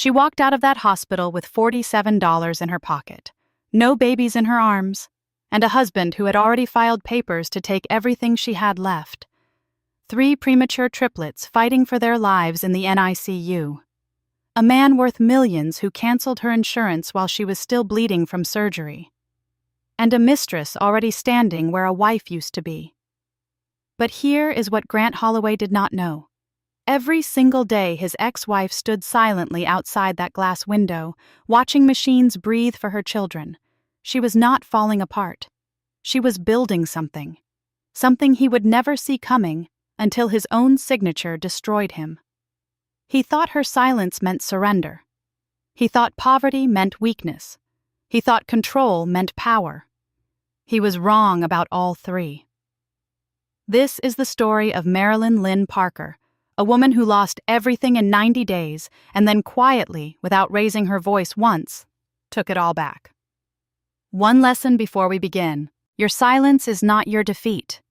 She walked out of that hospital with $47 in her pocket, no babies in her arms, and a husband who had already filed papers to take everything she had left. 3 premature triplets fighting for their lives in the NICU. A man worth millions who canceled her insurance while she was still bleeding from surgery. And a mistress already standing where a wife used to be. But here is what Grant Holloway did not know. Every single day his ex-wife stood silently outside that glass window, watching machines breathe for her children. She was not falling apart. She was building something. Something he would never see coming until his own signature destroyed him. He thought her silence meant surrender. He thought poverty meant weakness. He thought control meant power. He was wrong about all 3. This is the story of Marilyn Lynn Parker, a woman who lost everything in 90 days and then quietly, without raising her voice once, took it all back. One lesson before we begin: your silence is not your defeat.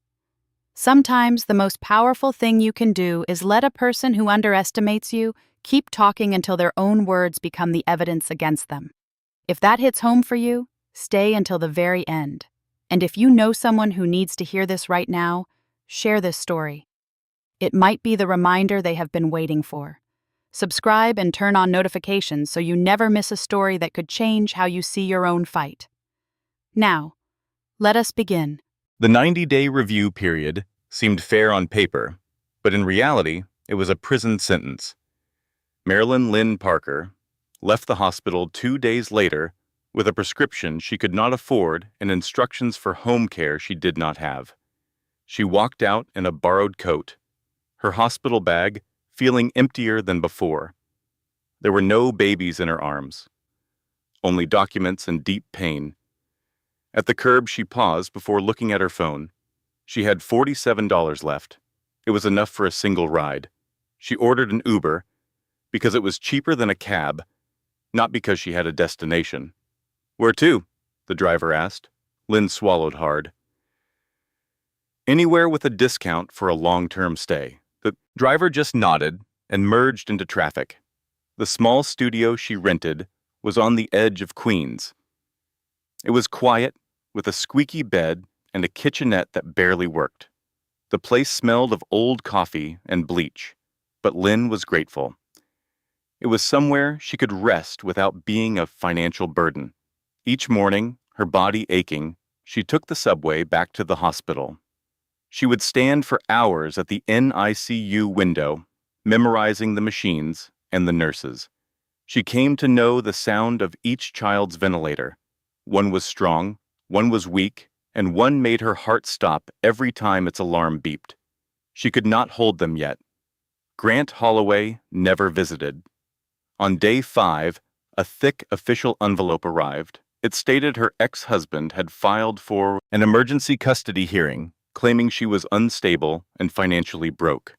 Sometimes the most powerful thing you can do is let a person who underestimates you keep talking until their own words become the evidence against them. If that hits home for you, stay until the very end. And if you know someone who needs to hear this right now, share this story. It might be the reminder they have been waiting for. Subscribe and turn on notifications so you never miss a story that could change how you see your own fight. Now, let us begin. The 90-day review period seemed fair on paper, but in reality, it was a prison sentence. Marilyn Lynn Parker left the hospital 2 days later with a prescription she could not afford and instructions for home care she did not have. She walked out in a borrowed coat, her hospital bag feeling emptier than before. There were no babies in her arms, only documents and deep pain. At the curb, she paused before looking at her phone. She had $47 left. It was enough for a single ride. She ordered an Uber because it was cheaper than a cab, not because she had a destination. "Where to?" the driver asked. Lynn swallowed hard. "Anywhere with a discount for a long-term stay." The driver just nodded and merged into traffic. The small studio she rented was on the edge of Queens. It was quiet, with a squeaky bed and a kitchenette that barely worked. The place smelled of old coffee and bleach, but Lynn was grateful. It was somewhere she could rest without being a financial burden. Each morning, her body aching, she took the subway back to the hospital. She would stand for hours at the NICU window, memorizing the machines and the nurses. She came to know the sound of each child's ventilator. One was strong, one was weak, and one made her heart stop every time its alarm beeped. She could not hold them yet. Grant Holloway never visited. On day 5, a thick official envelope arrived. It stated her ex-husband had filed for an emergency custody hearing, claiming she was unstable and financially broke.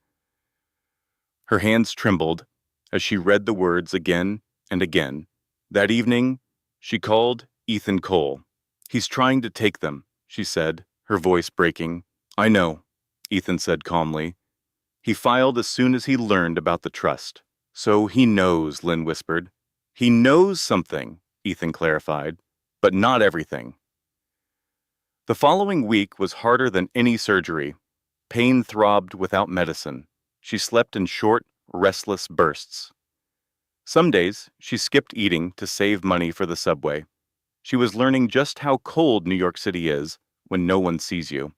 Her hands trembled as she read the words again and again. That evening, she called Ethan Cole. "He's trying to take them," she said, her voice breaking. "I know," Ethan said calmly. "He filed as soon as he learned about the trust." "So he knows," Lynn whispered. "He knows something," Ethan clarified, "but not everything." The following week was harder than any surgery. Pain throbbed without medicine. She slept in short, restless bursts. Some days, she skipped eating to save money for the subway. She was learning just how cold New York City is when no one sees you.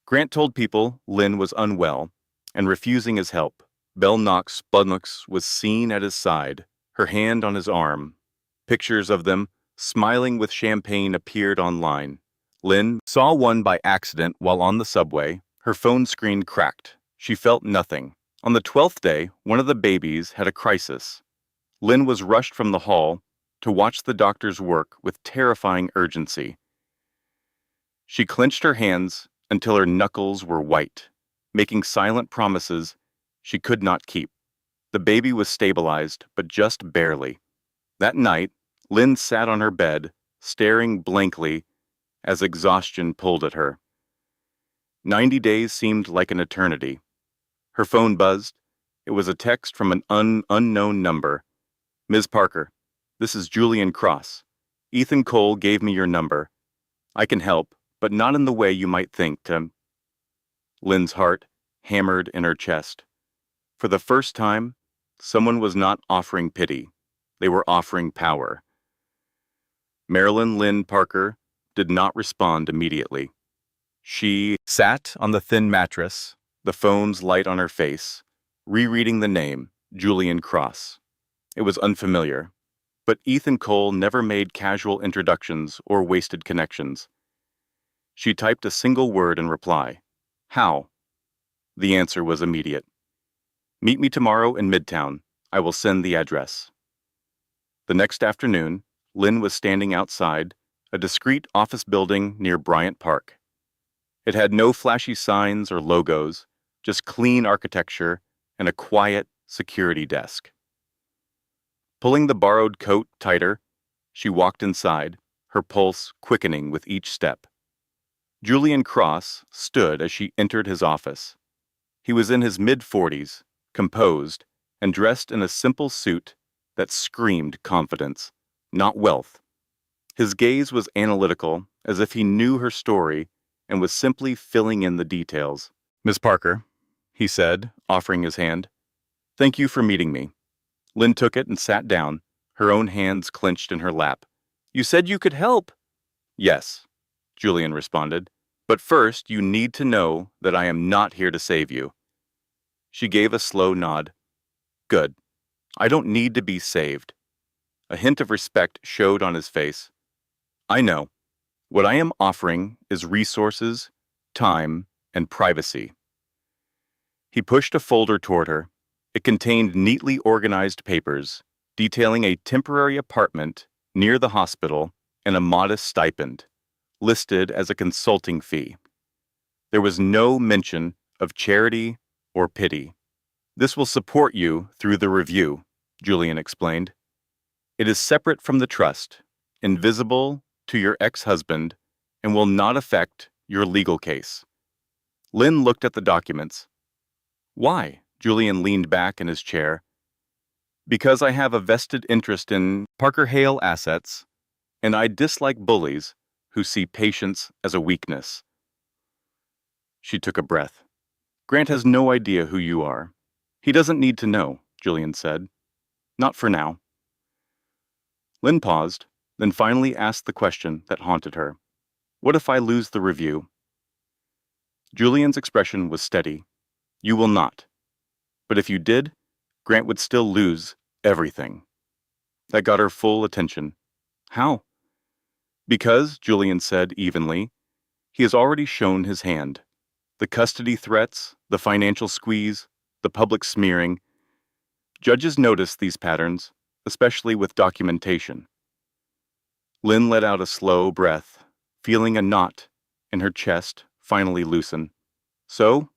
Grant told people Lynn was unwell and refusing his help. Bell Knox Spudnux was seen at his side, her hand on his arm. Pictures of them, smiling with champagne, appeared online. Lynn saw one by accident while on the subway. Her phone screen cracked. She felt nothing. On the 12th day, one of the babies had a crisis. Lynn was rushed from the hall to watch the doctors work with terrifying urgency. She clenched her hands until her knuckles were white, making silent promises she could not keep. The baby was stabilized, but just barely. That night, Lynn sat on her bed, staring blankly as exhaustion pulled at her. 90 days seemed like an eternity. Her phone buzzed. It was a text from an unknown number. Ms. Parker, this is Julian Cross. Ethan Cole gave me your number. I can help, but not in the way you might think to... Lynn's heart hammered in her chest. For the first time, someone was not offering pity. They were offering power. Marilyn Lynn Parker did not respond immediately. She sat on the thin mattress, the phone's light on her face, rereading the name, Julian Cross. It was unfamiliar, but Ethan Cole never made casual introductions or wasted connections. She typed a single word in reply. How? The answer was immediate. Meet me tomorrow in Midtown. I will send the address. The next afternoon, Lynn was standing outside a discreet office building near Bryant Park. It had no flashy signs or logos, just clean architecture and a quiet security desk. Pulling the borrowed coat tighter, she walked inside, her pulse quickening with each step. Julian Cross stood as she entered his office. He was in his mid-40s, composed, and dressed in a simple suit that screamed confidence, not wealth. His gaze was analytical, as if he knew her story and was simply filling in the details. Miss Parker, he said, offering his hand. Thank you for meeting me. Lynn took it and sat down, her own hands clenched in her lap. You said you could help. Yes, Julian responded. But first, you need to know that I am not here to save you. She gave a slow nod. Good. I don't need to be saved. A hint of respect showed on his face. I know. What I am offering is resources, time, and privacy. He pushed a folder toward her. It contained neatly organized papers detailing a temporary apartment near the hospital and a modest stipend, listed as a consulting fee. There was no mention of charity or pity. This will support you through the review, Julian explained. It is separate from the trust, invisible to your ex-husband, and will not affect your legal case. Lynn looked at the documents. Why? Julian leaned back in his chair. Because I have a vested interest in Parker Hale assets, and I dislike bullies who see patience as a weakness. She took a breath. Grant has no idea who you are. He doesn't need to know, Julian said. Not for now. Lynn paused, then finally asked the question that haunted her. What if I lose the review? Julian's expression was steady. You will not. But if you did, Grant would still lose everything. That got her full attention. How? Because, Julian said evenly, he has already shown his hand. The custody threats, the financial squeeze, the public smearing. Judges notice these patterns, especially with documentation. Lynn let out a slow breath, feeling a knot in her chest finally loosen. So,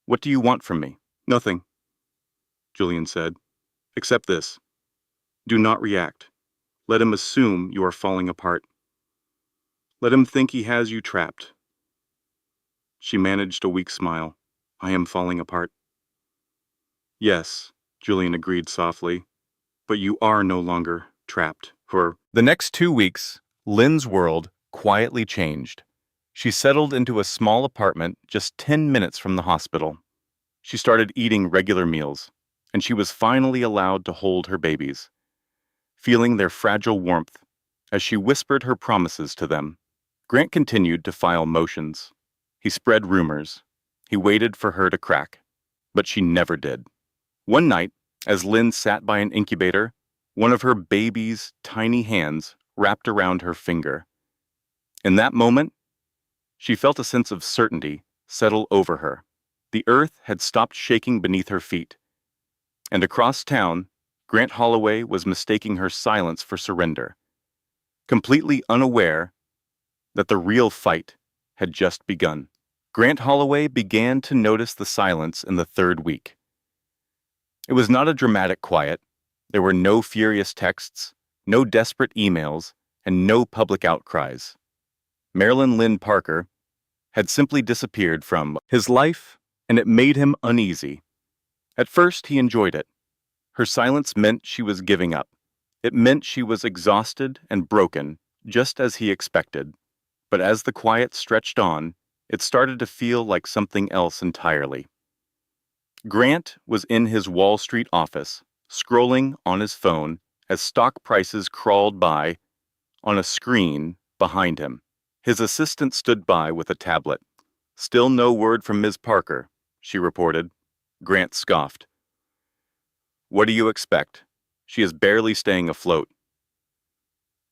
what do you want from me? Nothing, Julian said, except this. Do not react. Let him assume you are falling apart. Let him think he has you trapped. She managed a weak smile. I am falling apart. Yes, Julian agreed softly, but you are no longer trapped. For the next 2 weeks, Lynn's world quietly changed. She settled into a small apartment just 10 minutes from the hospital. She started eating regular meals, and she was finally allowed to hold her babies, feeling their fragile warmth as she whispered her promises to them. Grant continued to file motions. He spread rumors. He waited for her to crack, but she never did. One night, as Lynn sat by an incubator, one of her baby's tiny hands wrapped around her finger. In that moment, she felt a sense of certainty settle over her. The earth had stopped shaking beneath her feet. And across town, Grant Holloway was mistaking her silence for surrender, completely unaware that the real fight had just begun. Grant Holloway began to notice the silence in the 3rd week. It was not a dramatic quiet. There were no furious texts, no desperate emails, and no public outcries. Marilyn Lynn Parker had simply disappeared from his life, and it made him uneasy. At first, he enjoyed it. Her silence meant she was giving up, It meant she was exhausted and broken, just as he expected. But as the quiet stretched on, it started to feel like something else entirely. Grant was in his Wall Street office, scrolling on his phone as stock prices crawled by on a screen behind him. His assistant stood by with a tablet. "Still no word from Ms. Parker," she reported. Grant scoffed. "What do you expect? She is barely staying afloat."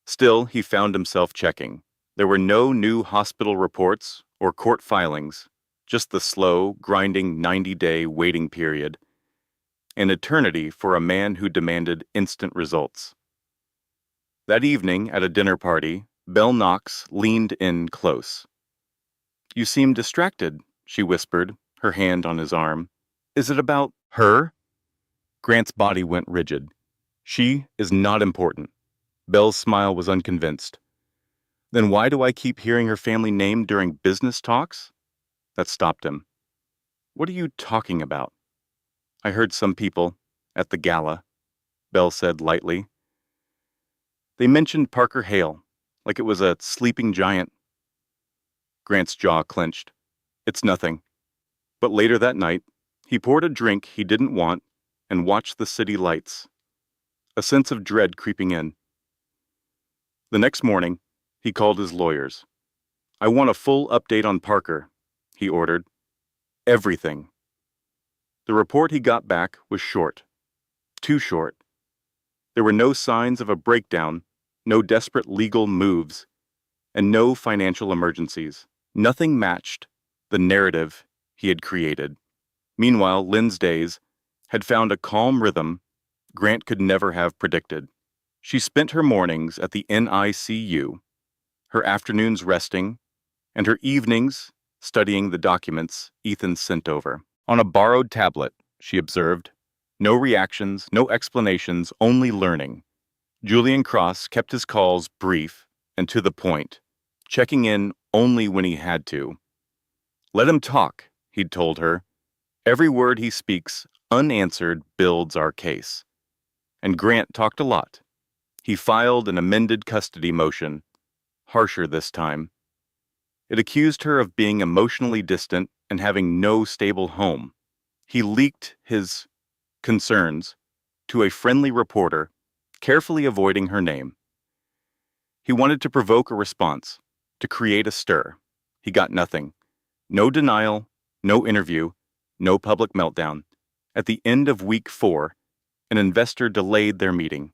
Still, he found himself checking. There were no new hospital reports or court filings, just the slow, grinding 90-day waiting period, an eternity for a man who demanded instant results. That evening, at a dinner party, Belle Knox leaned in close. "You seem distracted," she whispered, her hand on his arm. "Is it about her?" Grant's body went rigid. "She is not important." Belle's smile was unconvinced. "Then why do I keep hearing her family name during business talks?" That stopped him. "What are you talking about?" "I heard some people at the gala," Belle said lightly. "They mentioned Parker Hale, like it was a sleeping giant." Grant's jaw clenched. "It's nothing." But later that night, he poured a drink he didn't want and watched the city lights, a sense of dread creeping in. The next morning, he called his lawyers. "I want a full update on Parker," he ordered. "Everything." The report he got back was short. Too short. There were no signs of a breakdown, no desperate legal moves, and no financial emergencies. Nothing matched the narrative he had created. Meanwhile, Lynn's days had found a calm rhythm Grant could never have predicted. She spent her mornings at the NICU, her afternoons resting, and her evenings studying the documents Ethan sent over. On a borrowed tablet, she observed. No reactions, no explanations, only learning. Julian Cross kept his calls brief and to the point, checking in only when he had to. "Let him talk," he'd told her. "Every word he speaks, unanswered, builds our case." And Grant talked a lot. He filed an amended custody motion, harsher this time. It accused her of being emotionally distant and having no stable home. He leaked his concerns to a friendly reporter, carefully avoiding her name. He wanted to provoke a response, to create a stir. He got nothing. No denial, no interview, no public meltdown. At the end of week 4, an investor delayed their meeting.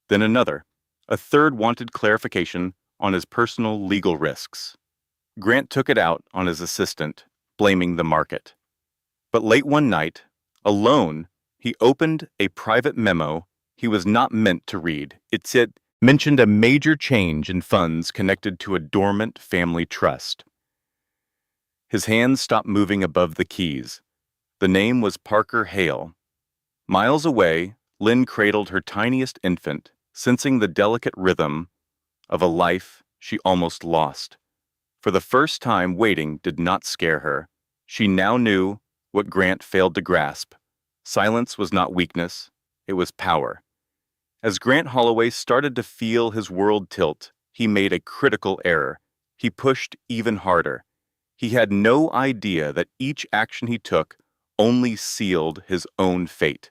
Then another. A third wanted clarification on his personal legal risks. Grant took it out on his assistant, blaming the market. But late one night, alone, he opened a private memo he was not meant to read. It said, mentioned a major change in funds connected to a dormant family trust. His hands stopped moving above the keys. The name was Parker Hale. Miles away, Lynn cradled her tiniest infant, sensing the delicate rhythm of a life she almost lost. For the first time, waiting did not scare her. She now knew what Grant failed to grasp. Silence was not weakness, it was power. As Grant Holloway started to feel his world tilt, he made a critical error. He pushed even harder. He had no idea that each action he took only sealed his own fate.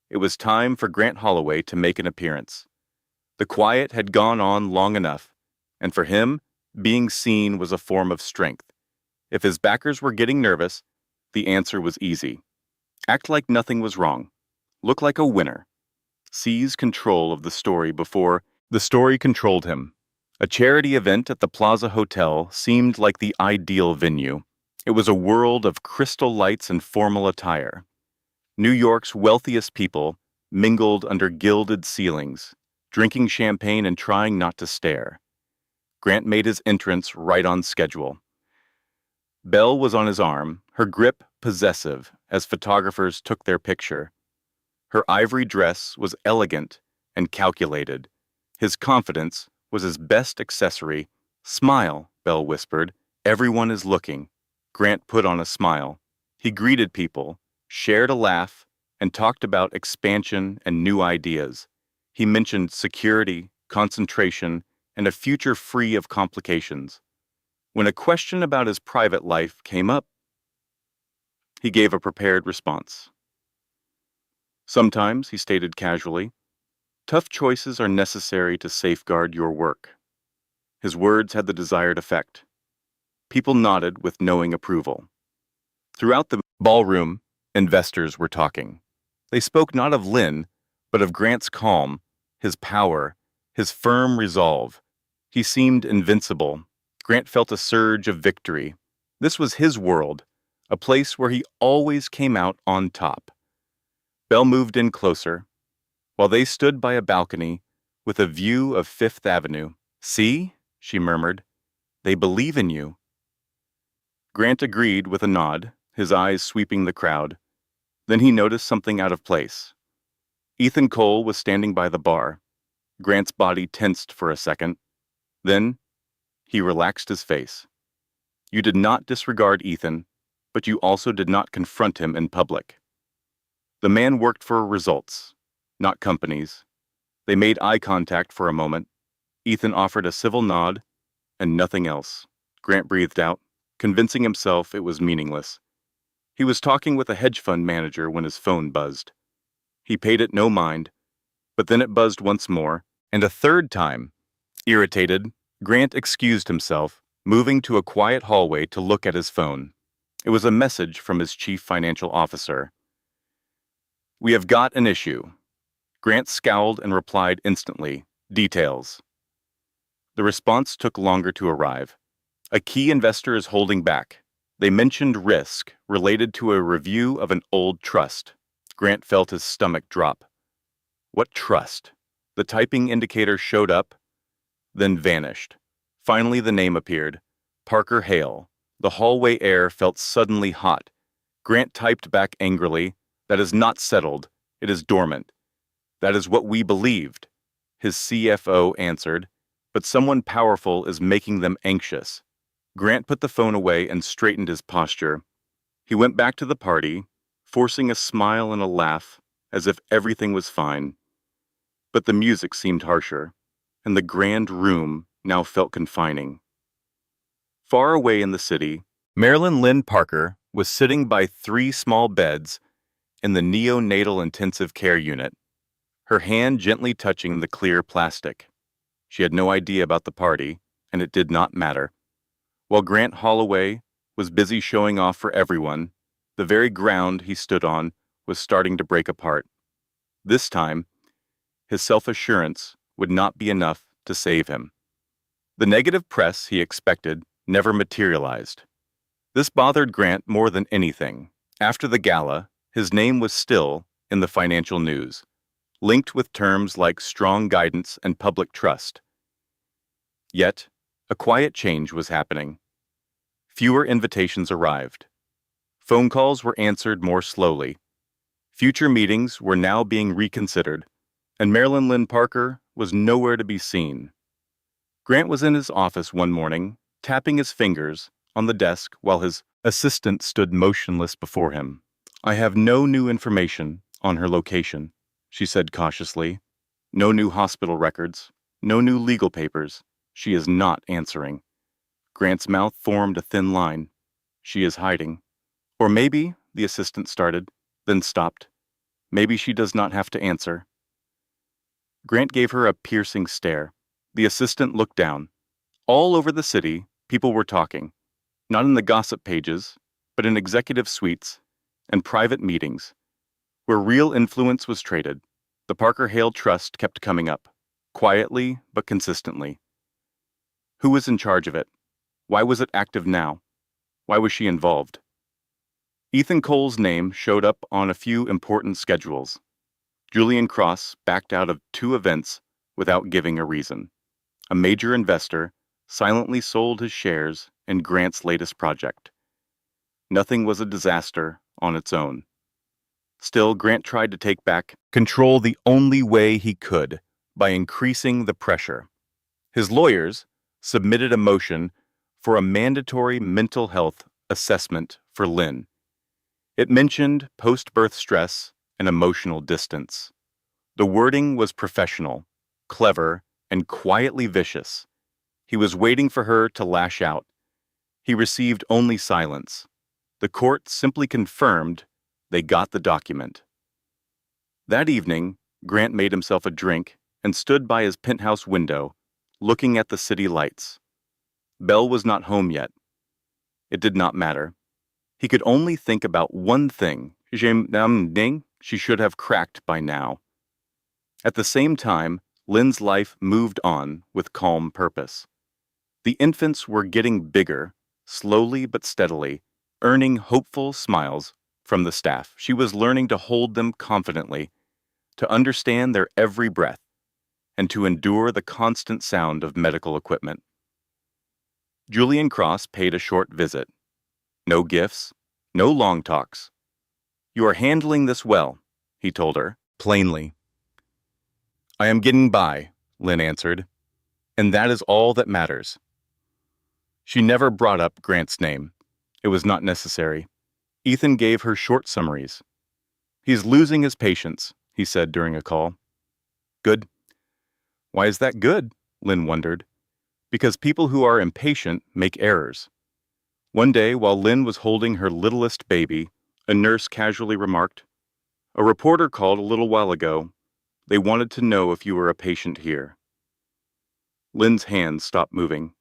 It was time for Grant Holloway to make an appearance. The quiet had gone on long enough, and for him, being seen was a form of strength. If his backers were getting nervous, the answer was easy. Act like nothing was wrong. Look like a winner. Seize control of the story before the story controlled him. A charity event at the Plaza Hotel seemed like the ideal venue. It was a world of crystal lights and formal attire. New York's wealthiest people mingled under gilded ceilings, drinking champagne and trying not to stare. Grant made his entrance right on schedule. Belle was on his arm, her grip possessive as photographers took their picture. Her ivory dress was elegant and calculated. His confidence was his best accessory. "Smile," Belle whispered. "Everyone is looking." Grant put on a smile. He greeted people, shared a laugh, and talked about expansion and new ideas. He mentioned security, concentration, and a future free of complications. When a question about his private life came up, he gave a prepared response. Sometimes, he stated casually, tough choices are necessary to safeguard your work. His words had the desired effect. People nodded with knowing approval. Throughout the ballroom, investors were talking. They spoke not of Lynn, but of Grant's calm, his power, his firm resolve. He seemed invincible. Grant felt a surge of victory. This was his world, a place where he always came out on top. Belle moved in closer, while they stood by a balcony with a view of Fifth Avenue. "See," she murmured, "they believe in you." Grant agreed with a nod, his eyes sweeping the crowd. Then he noticed something out of place. Ethan Cole was standing by the bar. Grant's body tensed for a second. Then he relaxed his face. You did not disregard Ethan, but you also did not confront him in public. The man worked for results, not companies. They made eye contact for a moment. Ethan offered a civil nod, and nothing else. Grant breathed out, convincing himself it was meaningless. He was talking with a hedge fund manager when his phone buzzed. He paid it no mind, but then it buzzed once more, and a third time. Irritated, Grant excused himself, moving to a quiet hallway to look at his phone. It was a message from his chief financial officer. "We have got an issue." Grant scowled and replied instantly, "Details." The response took longer to arrive. "A key investor is holding back. They mentioned risk related to a review of an old trust." Grant felt his stomach drop. What trust? The typing indicator showed up, then vanished. Finally, the name appeared. Parker Hale. The hallway air felt suddenly hot. Grant typed back angrily, "That is not settled. It is dormant." "That is what we believed," his CFO answered, "but someone powerful is making them anxious." Grant put the phone away and straightened his posture. He went back to the party, forcing a smile and a laugh, as if everything was fine. But the music seemed harsher, and the grand room now felt confining. Far away in the city, Marilyn Lynn Parker was sitting by 3 small beds in the neonatal intensive care unit, her hand gently touching the clear plastic. She had no idea about the party, and it did not matter. While Grant Holloway was busy showing off for everyone, the very ground he stood on was starting to break apart. This time, his self-assurance would not be enough to save him. The negative press he expected never materialized. This bothered Grant more than anything. After the gala, his name was still in the financial news, linked with terms like strong guidance and public trust. Yet, a quiet change was happening. Fewer invitations arrived. Phone calls were answered more slowly. Future meetings were now being reconsidered, and Marilyn Lynn Parker was nowhere to be seen. Grant was in his office one morning, tapping his fingers on the desk while his assistant stood motionless before him. "I have no new information on her location," she said cautiously. "No new hospital records, no new legal papers. She is not answering." Grant's mouth formed a thin line. "She is hiding." Or maybe, the assistant started, then stopped. "Maybe she does not have to answer." Grant gave her a piercing stare. The assistant looked down. All over the city, people were talking, not in the gossip pages, but in executive suites and private meetings, where real influence was traded. The Parker Hale Trust kept coming up, quietly but consistently. Who was in charge of it? Why was it active now? Why was she involved? Ethan Cole's name showed up on a few important schedules. Julian Cross backed out of 2 events without giving a reason. A major investor silently sold his shares in Grant's latest project. Nothing was a disaster on its own. Still, Grant tried to take back control the only way he could, by increasing the pressure. His lawyers submitted a motion for a mandatory mental health assessment for Lynn. It mentioned post-birth stress and emotional distance. The wording was professional, clever, and quietly vicious. He was waiting for her to lash out. He received only silence. The court simply confirmed they got the document. That evening, Grant made himself a drink and stood by his penthouse window, looking at the city lights. Belle was not home yet. It did not matter. He could only think about one thing. She should have cracked by now. At the same time, Lynn's life moved on with calm purpose. The infants were getting bigger, slowly but steadily, earning hopeful smiles from the staff. She was learning to hold them confidently, to understand their every breath, and to endure the constant sound of medical equipment. Julian Cross paid a short visit. No gifts, no long talks. "You are handling this well," he told her, plainly. "I am getting by," Lynn answered, "and that is all that matters." She never brought up Grant's name. It was not necessary. Ethan gave her short summaries. "He's losing his patience," he said during a call. "Good." "Why is that good?" Lynn wondered. "Because people who are impatient make errors." One day, while Lynn was holding her littlest baby, a nurse casually remarked, "A reporter called a little while ago. They wanted to know if you were a patient here." Lynn's hands stopped moving.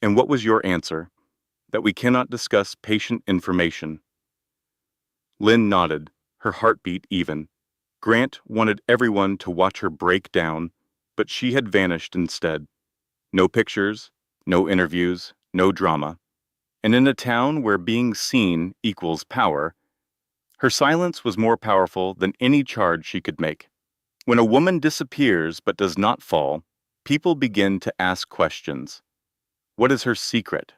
"And what was your answer?" "That we cannot discuss patient information." Lynn nodded, her heartbeat even. Grant wanted everyone to watch her break down, but she had vanished instead. No pictures, no interviews, no drama. And in a town where being seen equals power, her silence was more powerful than any charge she could make. When a woman disappears but does not fall, people begin to ask questions. What is her secret?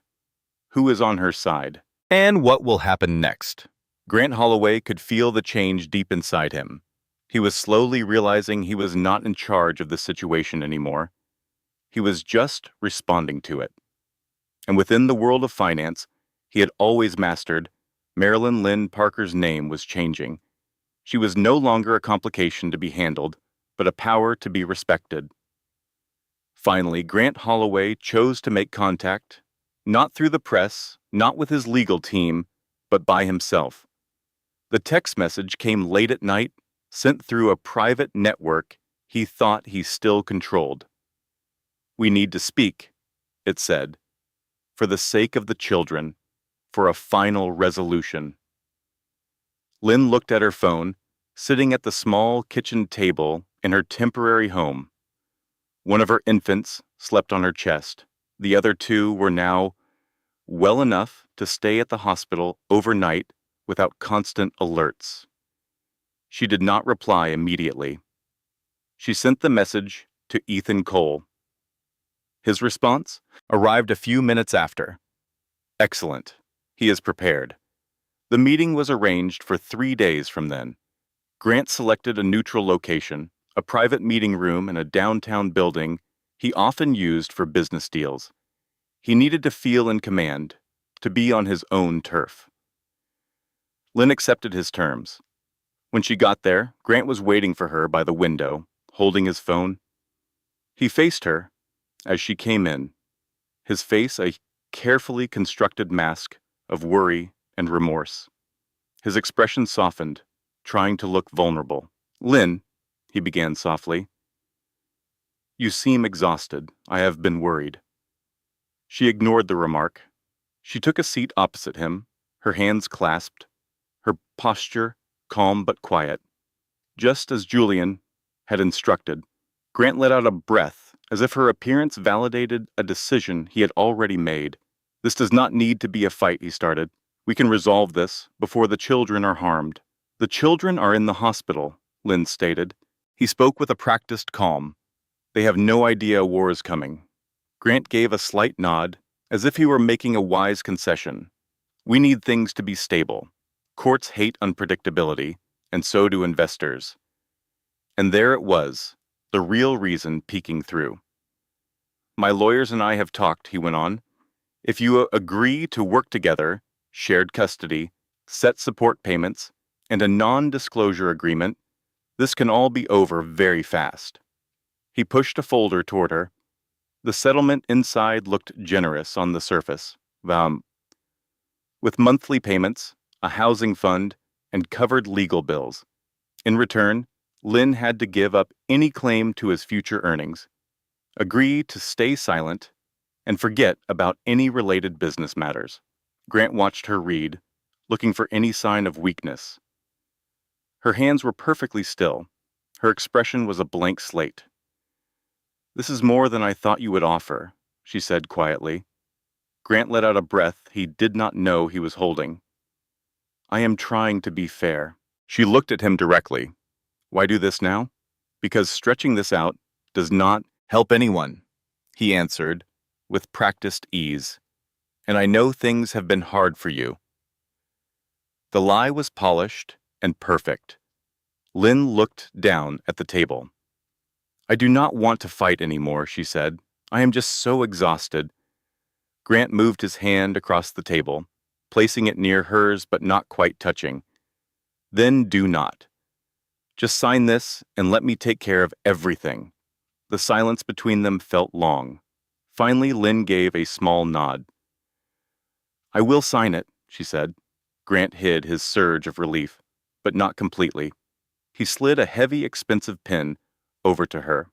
Who is on her side? And what will happen next? Grant Holloway could feel the change deep inside him. He was slowly realizing he was not in charge of the situation anymore. He was just responding to it. And within the world of finance he had always mastered, Marilyn Lynn Parker's name was changing. She was no longer a complication to be handled, but a power to be respected. Finally, Grant Holloway chose to make contact, not through the press, not with his legal team, but by himself. The text message came late at night, sent through a private network he thought he still controlled. "We need to speak," it said, "for the sake of the children, for a final resolution." Lynn looked at her phone, sitting at the small kitchen table in her temporary home. One of her infants slept on her chest. The other two were now well enough to stay at the hospital overnight without constant alerts. She did not reply immediately. She sent the message to Ethan Cole. His response arrived a few minutes after. "Excellent. He is prepared." The meeting was arranged for 3 days from then. Grant selected a neutral location, a private meeting room in a downtown building he often used for business deals. He needed to feel in command, to be on his own turf. Lynn accepted his terms. When she got there, Grant was waiting for her by the window, holding his phone. He faced her as she came in, his face a carefully constructed mask of worry and remorse. His expression softened, trying to look vulnerable. "Lynn," he began softly, "you seem exhausted. I have been worried." She ignored the remark. She took a seat opposite him, her hands clasped, her posture calm but quiet. Just as Julian had instructed, Grant let out a breath, as if her appearance validated a decision he had already made. "This does not need to be a fight," he started. "We can resolve this before the children are harmed." "The children are in the hospital," Lynn stated. He spoke with a practiced calm. "They have no idea a war is coming." Grant gave a slight nod, as if he were making a wise concession. "We need things to be stable. Courts hate unpredictability, and so do investors." And there it was, the real reason peeking through. "My lawyers and I have talked," he went on. "If you agree to work together, shared custody, set support payments, and a non-disclosure agreement, This can all be over very fast. He pushed a folder toward her. The settlement inside looked generous on the surface, with monthly payments, a housing fund, and covered legal bills. In return, Lynn had to give up any claim to his future earnings, agree to stay silent, and forget about any related business matters. Grant watched her read, looking for any sign of weakness. Her hands were perfectly still. Her expression was a blank slate. "This is more than I thought you would offer," she said quietly. Grant let out a breath he did not know he was holding. "I am trying to be fair." She looked at him directly. "Why do this now?" "Because stretching this out does not help anyone," he answered, with practiced ease. "And I know things have been hard for you." The lie was polished and perfect. Lynn looked down at the table. "I do not want to fight anymore," she said. "I am just so exhausted." Grant moved his hand across the table, placing it near hers but not quite touching. "Then do not. Just sign this and let me take care of everything." The silence between them felt long. Finally, Lynn gave a small nod. "I will sign it," she said. Grant hid his surge of relief, but not completely. He slid a heavy, expensive pen over to her.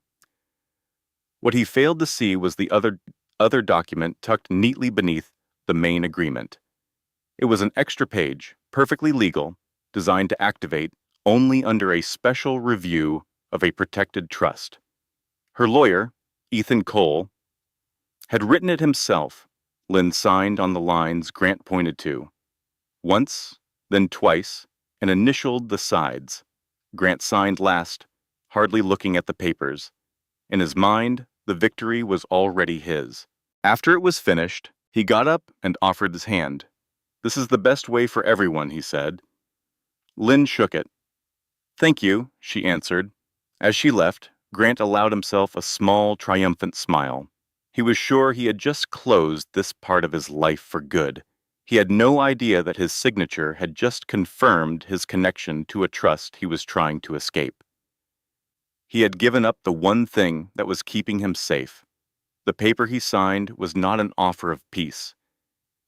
What he failed to see was the other document tucked neatly beneath the main agreement. It was an extra page, perfectly legal, designed to activate only under a special review of a protected trust. Her lawyer, Ethan Cole, had written it himself. Lynn signed on the lines Grant pointed to. Once, then twice, and initialed the sides. Grant signed last, hardly looking at the papers. In his mind, the victory was already his. After it was finished, he got up and offered his hand. "This is the best way for everyone," he said. Lynn shook it. "Thank you," she answered. As she left, Grant allowed himself a small, triumphant smile. He was sure he had just closed this part of his life for good. He had no idea that his signature had just confirmed his connection to a trust he was trying to escape. He had given up the one thing that was keeping him safe. The paper he signed was not an offer of peace.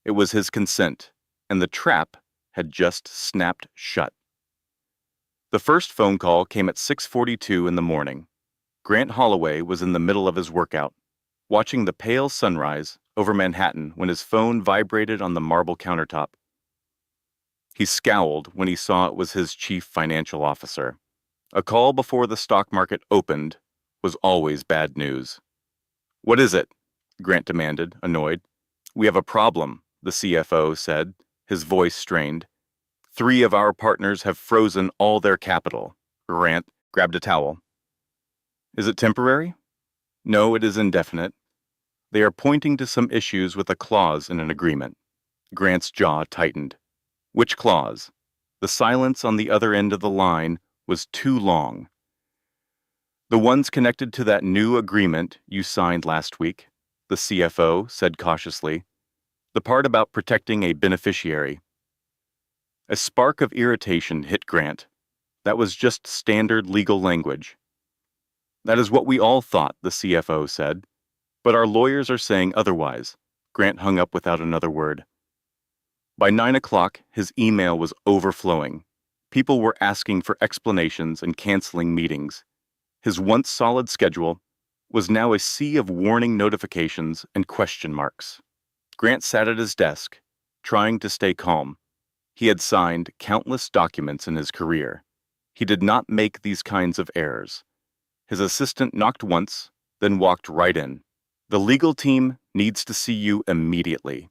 It was his consent, and the trap had just snapped shut. The first phone call came at 6:42 in the morning. Grant Holloway was in the middle of his workout, watching the pale sunrise over Manhattan when his phone vibrated on the marble countertop. He scowled when he saw it was his chief financial officer. A call before the stock market opened was always bad news. "What is it?" Grant demanded, annoyed. "We have a problem," the CFO said, his voice strained. "3 of our partners have frozen all their capital." Grant grabbed a towel. "Is it temporary?" "No, it is indefinite. They are pointing to some issues with a clause in an agreement." Grant's jaw tightened. "Which clause?" The silence on the other end of the line was too long. "The ones connected to that new agreement you signed last week," the CFO said cautiously. "The part about protecting a beneficiary." A spark of irritation hit Grant. That was just standard legal language. "That is what we all thought," the CFO said. "But our lawyers are saying otherwise." Grant hung up without another word. By 9 o'clock, his email was overflowing. People were asking for explanations and canceling meetings. His once solid schedule was now a sea of warning notifications and question marks. Grant sat at his desk, trying to stay calm. He had signed countless documents in his career. He did not make these kinds of errors. His assistant knocked once, then walked right in. "The legal team needs to see you immediately."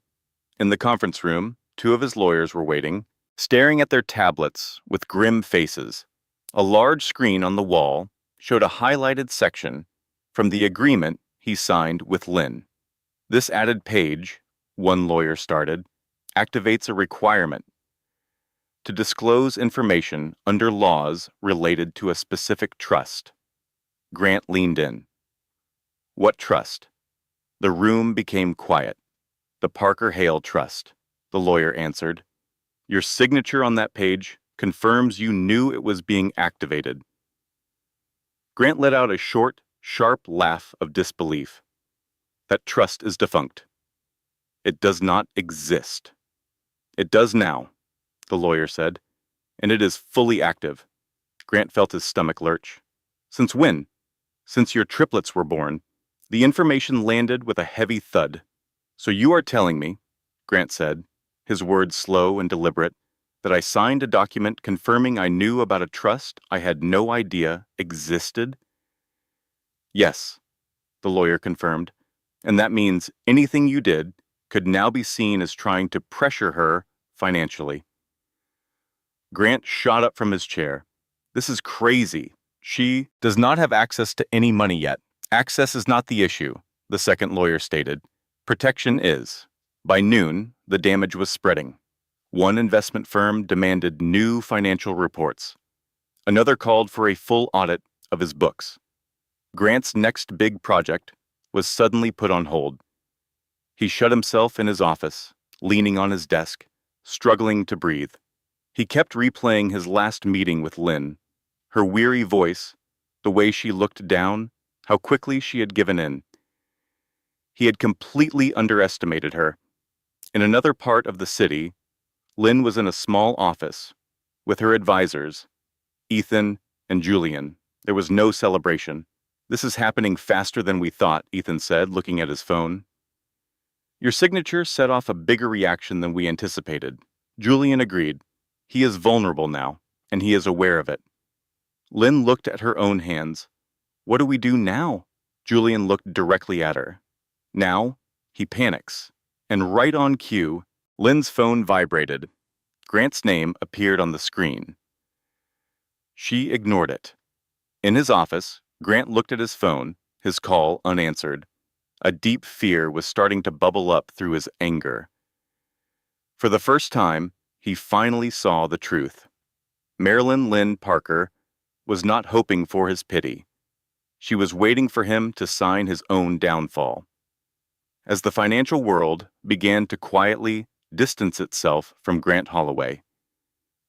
In the conference room, 2 of his lawyers were waiting, staring at their tablets with grim faces. A large screen on the wall showed a highlighted section from the agreement he signed with Lynn. "This added page," one lawyer started, "activates a requirement to disclose information under laws related to a specific trust." Grant leaned in. "What trust?" The room became quiet. "The Parker Hale Trust," the lawyer answered. "Your signature on that page confirms you knew it was being activated." Grant let out a short, sharp laugh of disbelief. That trust is defunct. It does not exist. It does now, the lawyer said, and it is fully active. Grant felt his stomach lurch. Since when? Since your triplets were born. The information landed with a heavy thud. So you are telling me, Grant said, his words slow and deliberate, that I signed a document confirming I knew about a trust I had no idea existed? Yes, the lawyer confirmed, and that means anything you did could now be seen as trying to pressure her financially. Grant shot up from his chair. This is crazy. She does not have access to any money yet. Access is not the issue, the second lawyer stated. Protection is. By noon, the damage was spreading. One investment firm demanded new financial reports. Another called for a full audit of his books. Grant's next big project was suddenly put on hold. He shut himself in his office, leaning on his desk, struggling to breathe. He kept replaying his last meeting with Lynn, her weary voice, the way she looked down, how quickly she had given in. He had completely underestimated her. In another part of the city, Lynn was in a small office with her advisors, Ethan and Julian. There was no celebration. This is happening faster than we thought, Ethan said, looking at his phone. Your signature set off a bigger reaction than we anticipated. Julian agreed. He is vulnerable now, and he is aware of it. Lynn looked at her own hands. What do we do now? Julian looked directly at her. Now, he panics. And right on cue, Lynn's phone vibrated. Grant's name appeared on the screen. She ignored it. In his office, Grant looked at his phone, his call unanswered. A deep fear was starting to bubble up through his anger. For the first time, he finally saw the truth. Marilyn Lynn Parker was not hoping for his pity. She was waiting for him to sign his own downfall. As the financial world began to quietly distance itself from Grant Holloway,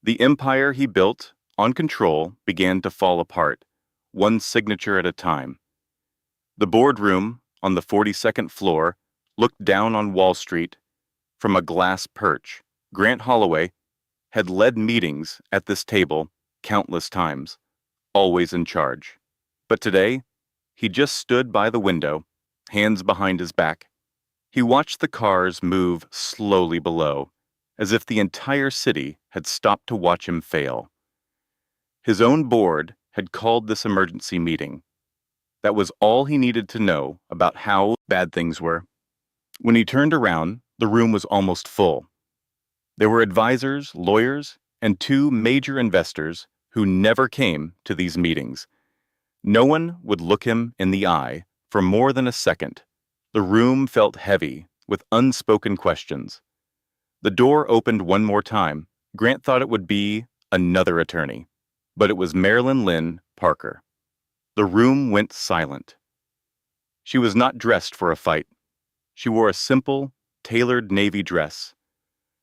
the empire he built on control began to fall apart, one signature at a time. The boardroom on the 42nd floor looked down on Wall Street from a glass perch. Grant Holloway had led meetings at this table countless times, always in charge. But today, he just stood by the window, hands behind his back. He watched the cars move slowly below, as if the entire city had stopped to watch him fail. His own board had called this emergency meeting. That was all he needed to know about how bad things were. When he turned around, the room was almost full. There were advisors, lawyers, and two major investors who never came to these meetings. No one would look him in the eye for more than a second. The room felt heavy with unspoken questions. The door opened one more time. Grant thought it would be another attorney, but it was Marilyn Lynn Parker. The room went silent. She was not dressed for a fight. She wore a simple, tailored navy dress.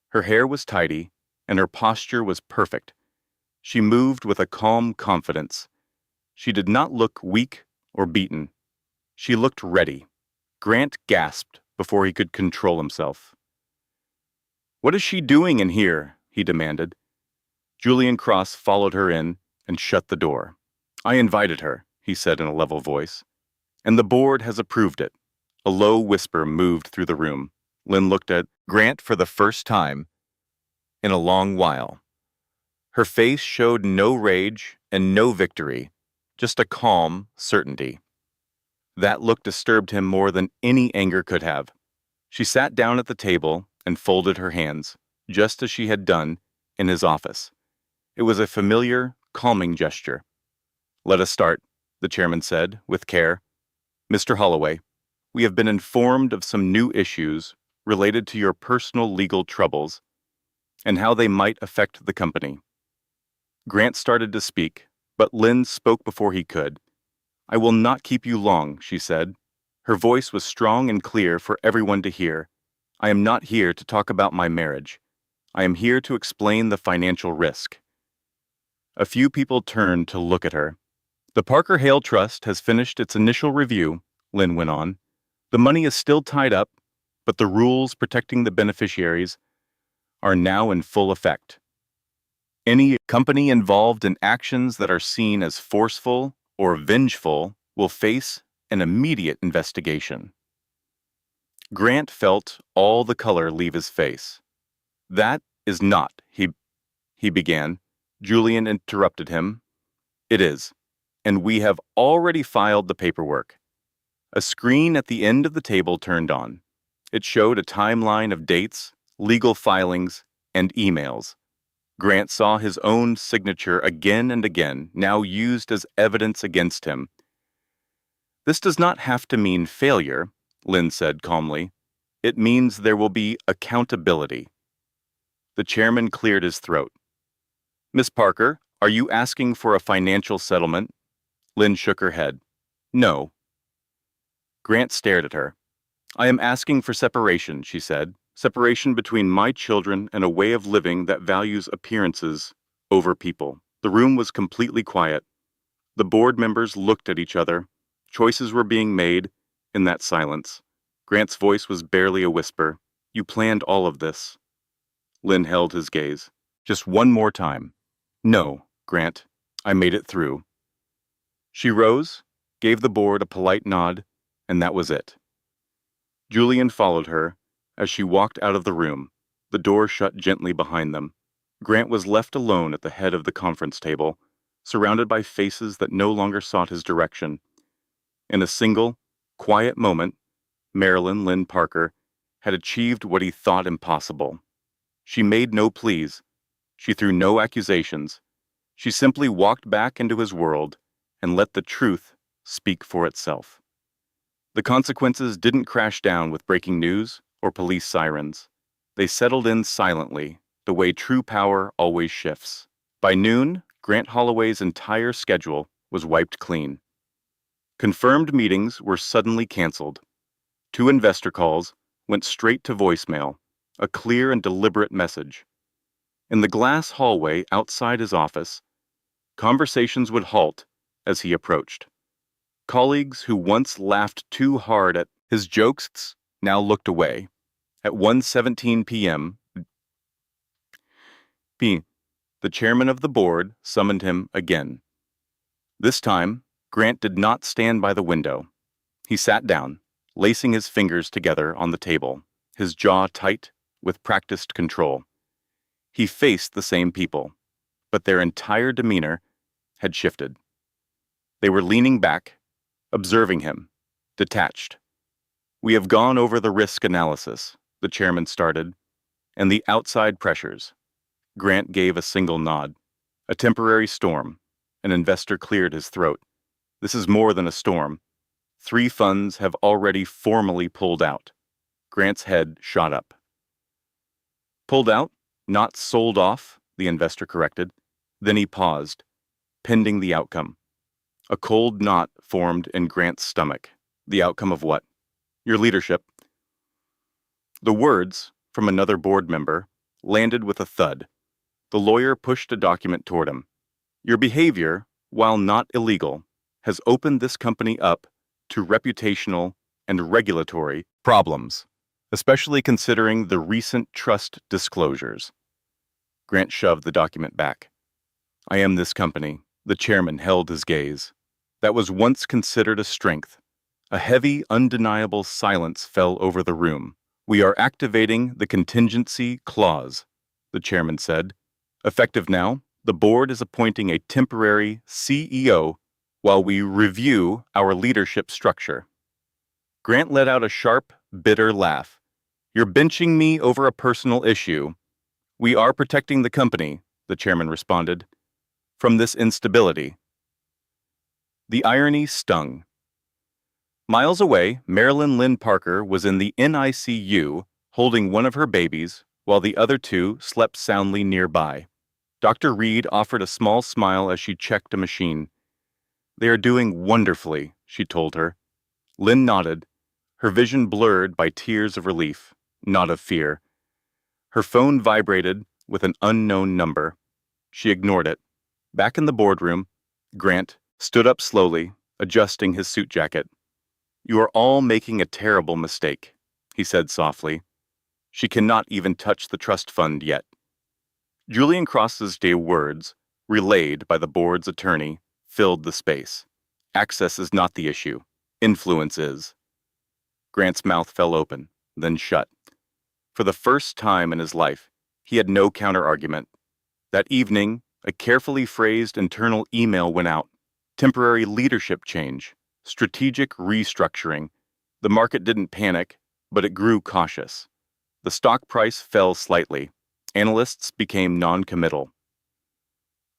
Her hair was tidy, and her posture was perfect. She moved with a calm confidence. She did not look weak or beaten. She looked ready. Grant gasped before he could control himself. "What is she doing in here?" he demanded. Julian Cross followed her in and shut the door. "I invited her," he said in a level voice. "And the board has approved it." A low whisper moved through the room. Lynn looked at Grant for the first time in a long while. Her face showed no rage and no victory, just a calm certainty. That look disturbed him more than any anger could have. She sat down at the table and folded her hands, just as she had done in his office. It was a familiar, calming gesture. "Let us start," the chairman said, with care. "Mr. Holloway, we have been informed of some new issues related to your personal legal troubles and how they might affect the company." Grant started to speak, but Lynn spoke before he could. "I will not keep you long," she said. Her voice was strong and clear for everyone to hear. "I am not here to talk about my marriage. I am here to explain the financial risk." A few people turned to look at her. The Parker Hale Trust has finished its initial review, Lynn went on. The money is still tied up, but the rules protecting the beneficiaries are now in full effect. Any company involved in actions that are seen as forceful or vengeful will face an immediate investigation. Grant felt all the color leave his face. That is not, he began. Julian interrupted him. It is, and we have already filed the paperwork. A screen at the end of the table turned on. It showed a timeline of dates, legal filings, and emails. Grant saw his own signature again and again, now used as evidence against him. This does not have to mean failure, Lynn said calmly. It means there will be accountability. The chairman cleared his throat. Miss Parker, are you asking for a financial settlement? Lynn shook her head. No. Grant stared at her. I am asking for separation, she said. Separation between my children and a way of living that values appearances over people. The room was completely quiet. The board members looked at each other. Choices were being made in that silence. Grant's voice was barely a whisper. You planned all of this. Lynn held his gaze. Just one more time. No, Grant. I made it through. She rose, gave the board a polite nod, and that was it. Julian followed her as she walked out of the room. The door shut gently behind them. Grant was left alone at the head of the conference table, surrounded by faces that no longer sought his direction. In a single, quiet moment, Marilyn Lynn Parker had achieved what he thought impossible. She made no pleas. She threw no accusations. She simply walked back into his world and let the truth speak for itself. The consequences didn't crash down with breaking news or police sirens. They settled in silently, the way true power always shifts. By noon, Grant Holloway's entire schedule was wiped clean. Confirmed meetings were suddenly canceled. 2 investor calls went straight to voicemail, a clear and deliberate message. In the glass hallway outside his office, conversations would halt as he approached. Colleagues who once laughed too hard at his jokes now looked away. At 1:17 p.m., the chairman of the board summoned him again. This time, Grant did not stand by the window. He sat down, lacing his fingers together on the table, his jaw tight with practiced control. He faced the same people, but their entire demeanor had shifted. They were leaning back, observing him, detached. We have gone over the risk analysis, the chairman started, and the outside pressures. Grant gave a single nod. A temporary storm. An investor cleared his throat. This is more than a storm. 3 funds have already formally pulled out. Grant's head shot up. Pulled out, not sold off, the investor corrected. Then he paused, pending the outcome. A cold knot formed in Grant's stomach. The outcome of what? Your leadership. The words, from another board member, landed with a thud. The lawyer pushed a document toward him. Your behavior, while not illegal, has opened this company up to reputational and regulatory problems, especially considering the recent trust disclosures. Grant shoved the document back. I am this company. The chairman held his gaze. That was once considered a strength. A heavy, undeniable silence fell over the room. We are activating the contingency clause, the chairman said. Effective now, the board is appointing a temporary CEO while we review our leadership structure. Grant let out a sharp, bitter laugh. You're benching me over a personal issue. We are protecting the company, the chairman responded, from this instability. The irony stung. Miles away, Marilyn Lynn Parker was in the NICU holding one of her babies while the other 2 slept soundly nearby. Dr. Reed offered a small smile as she checked a machine. They are doing wonderfully, she told her. Lynn nodded, her vision blurred by tears of relief, not of fear. Her phone vibrated with an unknown number. She ignored it. Back in the boardroom, Grant stood up slowly, adjusting his suit jacket. "You are all making a terrible mistake," he said softly. "She cannot even touch the trust fund yet." Julian Cross's day words, relayed by the board's attorney, filled the space. Access is not the issue. Influence is. Grant's mouth fell open, then shut. For the first time in his life, he had no counterargument. That evening, a carefully phrased internal email went out. Temporary leadership change. Strategic restructuring. The market didn't panic, but it grew cautious. The stock price fell slightly. Analysts became non-committal.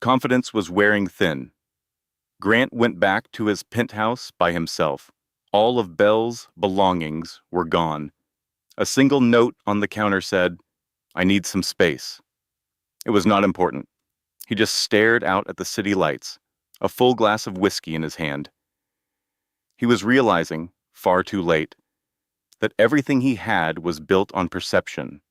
Confidence was wearing thin. Grant went back to his penthouse by himself. All of Bell's belongings were gone. A single note on the counter said, "I need some space." It was not important. He just stared out at the city lights, a full glass of whiskey in his hand. He was realizing, far too late, that everything he had was built on perception,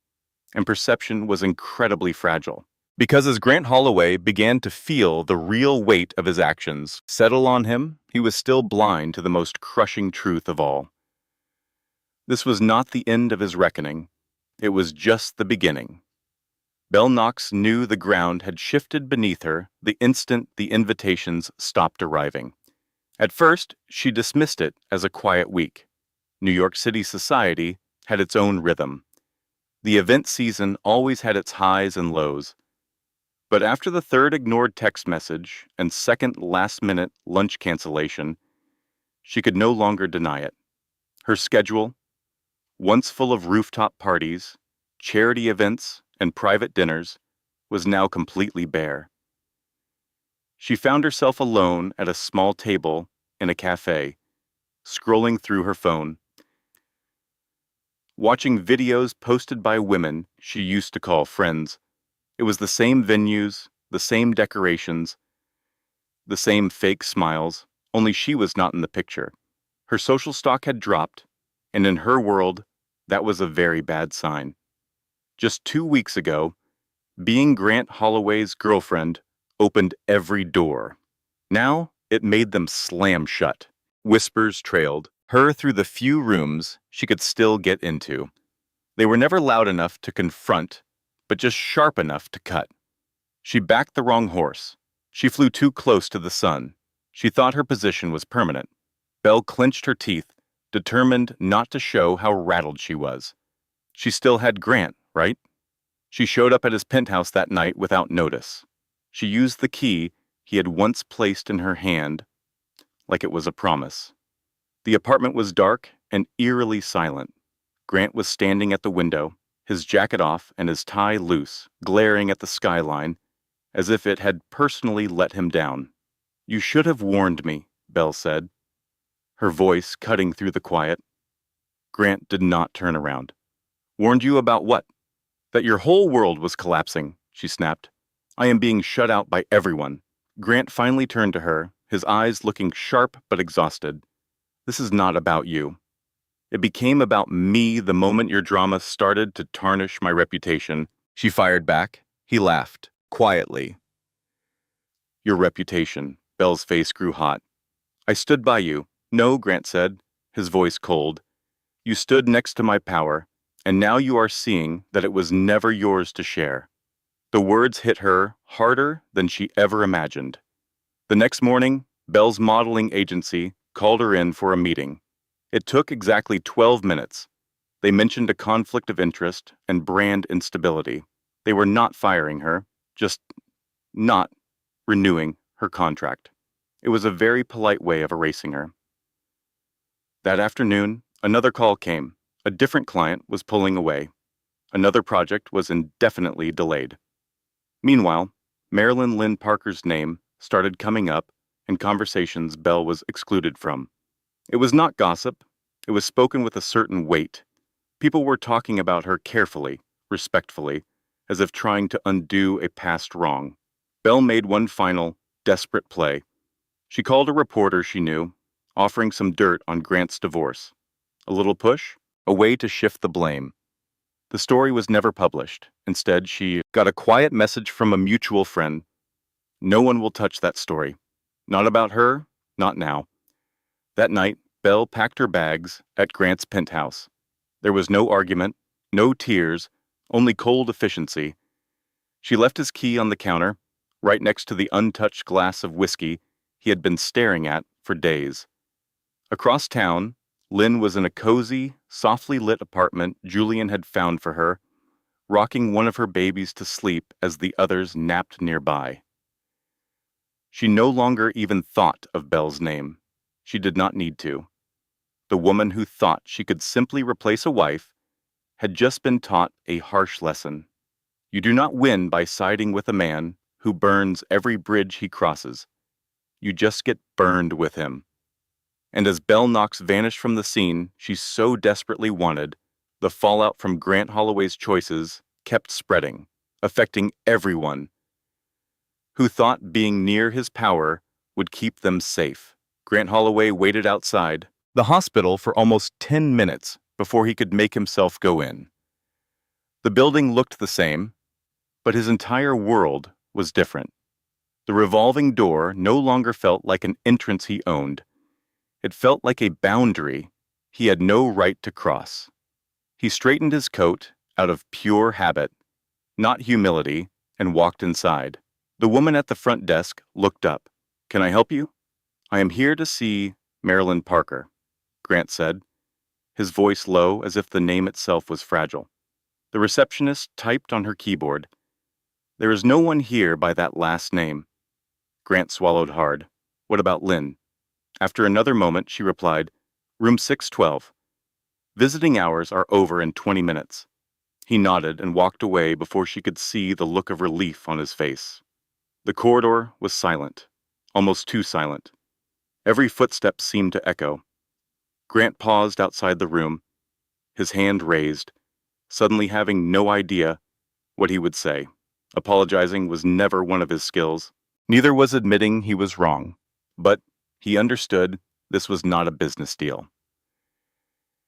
and perception was incredibly fragile. Because as Grant Holloway began to feel the real weight of his actions settle on him, he was still blind to the most crushing truth of all. This was not the end of his reckoning. It was just the beginning. Belle Knox knew the ground had shifted beneath her the instant the invitations stopped arriving. At first, she dismissed it as a quiet week. New York City society had its own rhythm. The event season always had its highs and lows. But after the third ignored text message and second last-minute lunch cancellation, she could no longer deny it. Her schedule, once full of rooftop parties, charity events, and private dinners, was now completely bare. She found herself alone at a small table in a cafe, scrolling through her phone, watching videos posted by women she used to call friends. It was the same venues, the same decorations, the same fake smiles, only she was not in the picture. Her social stock had dropped, and in her world, that was a very bad sign. Just 2 weeks ago, being Grant Holloway's girlfriend opened every door. Now, it made them slam shut. Whispers trailed her through the few rooms she could still get into. They were never loud enough to confront, but just sharp enough to cut. She backed the wrong horse. She flew too close to the sun. She thought her position was permanent. Belle clenched her teeth, determined not to show how rattled she was. She still had Grant, right? She showed up at his penthouse that night without notice. She used the key he had once placed in her hand like it was a promise. The apartment was dark and eerily silent. Grant was standing at the window, his jacket off and his tie loose, glaring at the skyline, as if it had personally let him down. "You should have warned me," Belle said, her voice cutting through the quiet. Grant did not turn around. "Warned you about what?" "That your whole world was collapsing," she snapped. "I am being shut out by everyone." Grant finally turned to her, his eyes looking sharp but exhausted. "This is not about you. It became about me the moment your drama started to tarnish my reputation." She fired back. He laughed, quietly. "Your reputation." Belle's face grew hot. "I stood by you." "No," Grant said, his voice cold. "You stood next to my power, and now you are seeing that it was never yours to share." The words hit her harder than she ever imagined. The next morning, Belle's modeling agency called her in for a meeting. It took exactly 12 minutes. They mentioned a conflict of interest and brand instability. They were not firing her, just not renewing her contract. It was a very polite way of erasing her. That afternoon, another call came. A different client was pulling away. Another project was indefinitely delayed. Meanwhile, Marilyn Lynn Parker's name started coming up in conversations Belle was excluded from. It was not gossip. It was spoken with a certain weight. People were talking about her carefully, respectfully, as if trying to undo a past wrong. Belle made one final, desperate play. She called a reporter she knew, offering some dirt on Grant's divorce. A little push, a way to shift the blame. The story was never published. Instead, she got a quiet message from a mutual friend. "No one will touch that story. Not about her, not now. That night, Belle packed her bags at Grant's penthouse. There was no argument, no tears, only cold efficiency. She left his key on the counter, right next to the untouched glass of whiskey he had been staring at for days. Across town, Lynn was in a cozy, softly lit apartment Julian had found for her, rocking one of her babies to sleep as the others napped nearby. She no longer even thought of Belle's name. She did not need to. The woman who thought she could simply replace a wife had just been taught a harsh lesson. You do not win by siding with a man who burns every bridge he crosses. You just get burned with him. And as Belle Knox vanished from the scene she so desperately wanted, the fallout from Grant Holloway's choices kept spreading, affecting everyone who thought being near his power would keep them safe. Grant Holloway waited outside the hospital for almost 10 minutes before he could make himself go in. The building looked the same, but his entire world was different. The revolving door no longer felt like an entrance he owned. It felt like a boundary he had no right to cross. He straightened his coat out of pure habit, not humility, and walked inside. The woman at the front desk looked up. "Can I help you?" "I am here to see Marilyn Parker," Grant said, his voice low as if the name itself was fragile. The receptionist typed on her keyboard. "There is no one here by that last name." Grant swallowed hard. "What about Lynn?" After another moment, she replied, "Room 612. Visiting hours are over in 20 minutes. He nodded and walked away before she could see the look of relief on his face. The corridor was silent, almost too silent. Every footstep seemed to echo. Grant paused outside the room, his hand raised, suddenly having no idea what he would say. Apologizing was never one of his skills. Neither was admitting he was wrong. But he understood this was not a business deal.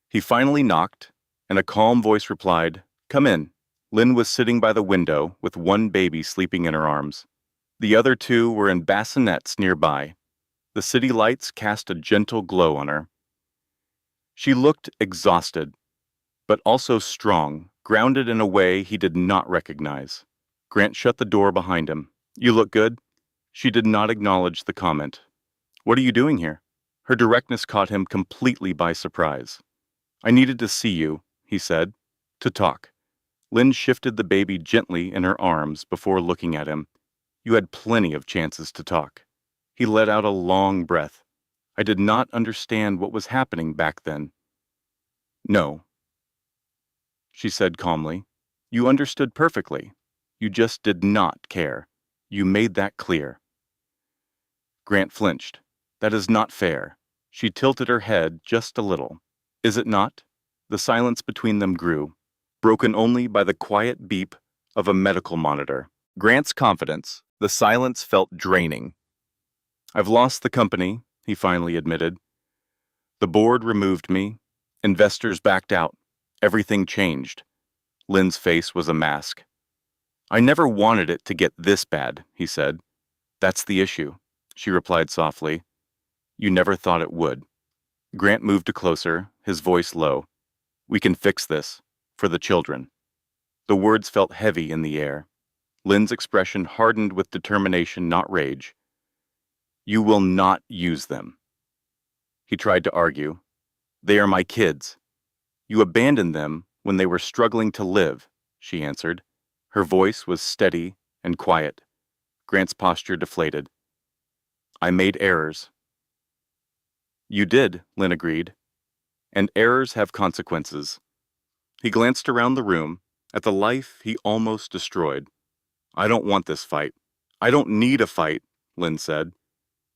He finally knocked, and a calm voice replied, "Come in." Lynn was sitting by the window with one baby sleeping in her arms. The other two were in bassinets nearby. The city lights cast a gentle glow on her. She looked exhausted, but also strong, grounded in a way he did not recognize. Grant shut the door behind him. "You look good." She did not acknowledge the comment. "What are you doing here?" Her directness caught him completely by surprise. "I needed to see you," he said, "to talk." Lynn shifted the baby gently in her arms before looking at him. "You had plenty of chances to talk." He let out a long breath. "I did not understand what was happening back then." "No," she said calmly. "You understood perfectly. You just did not care. You made that clear." Grant flinched. "That is not fair." She tilted her head just a little. "Is it not?" The silence between them grew, broken only by the quiet beep of a medical monitor. Grant's confidence, the silence felt draining. "I've lost the company," he finally admitted. "The board removed me. Investors backed out. Everything changed." Lynn's face was a mask. "I never wanted it to get this bad," he said. "That's the issue," she replied softly. "You never thought it would." Grant moved closer, his voice low. "We can fix this. For the children." The words felt heavy in the air. Lynn's expression hardened with determination, not rage. "You will not use them." He tried to argue. "They are my kids." "You abandoned them when they were struggling to live," she answered. Her voice was steady and quiet. Grant's posture deflated. "I made errors." "You did," Lynn agreed. "And errors have consequences." He glanced around the room, at the life he almost destroyed. "I don't want this fight." "I don't need a fight," Lynn said.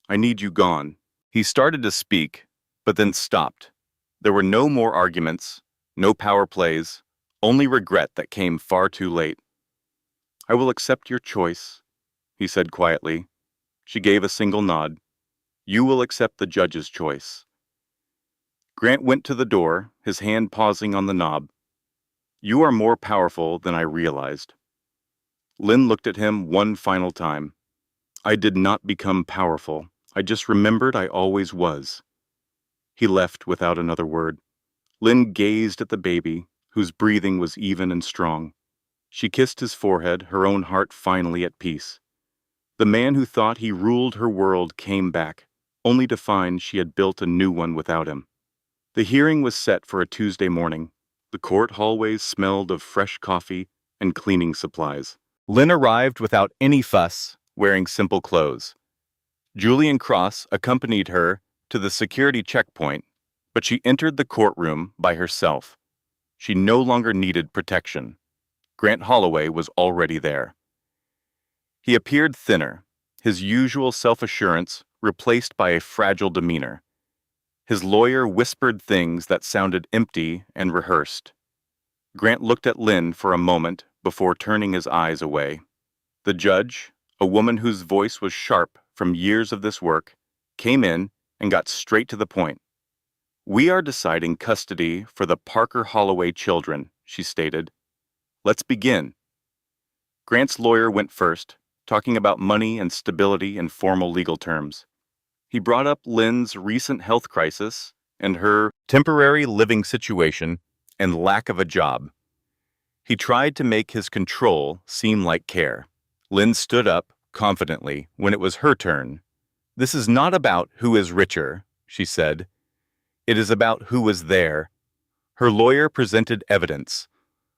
"I need you gone." He started to speak, but then stopped. There were no more arguments, no power plays, only regret that came far too late. "I will accept your choice," he said quietly. She gave a single nod. "You will accept the judge's choice." Grant went to the door, his hand pausing on the knob. "You are more powerful than I realized." Lynn looked at him one final time. "I did not become powerful. I just remembered I always was." He left without another word. Lynn gazed at the baby, whose breathing was even and strong. She kissed his forehead, her own heart finally at peace. The man who thought he ruled her world came back, only to find she had built a new one without him. The hearing was set for a Tuesday morning. The court hallways smelled of fresh coffee and cleaning supplies. Lynn arrived without any fuss, wearing simple clothes. Julian Cross accompanied her to the security checkpoint, but she entered the courtroom by herself. She no longer needed protection. Grant Holloway was already there. He appeared thinner, his usual self-assurance replaced by a fragile demeanor. His lawyer whispered things that sounded empty and rehearsed. Grant looked at Lynn for a moment before turning his eyes away. The judge, a woman whose voice was sharp from years of this work, came in and got straight to the point. "We are deciding custody for the Parker Holloway children," she stated. "Let's begin." Grant's lawyer went first, talking about money and stability in formal legal terms. He brought up Lynn's recent health crisis and her temporary living situation and lack of a job. He tried to make his control seem like care. Lynn stood up confidently when it was her turn. "This is not about who is richer," she said. "It is about who was there." Her lawyer presented evidence: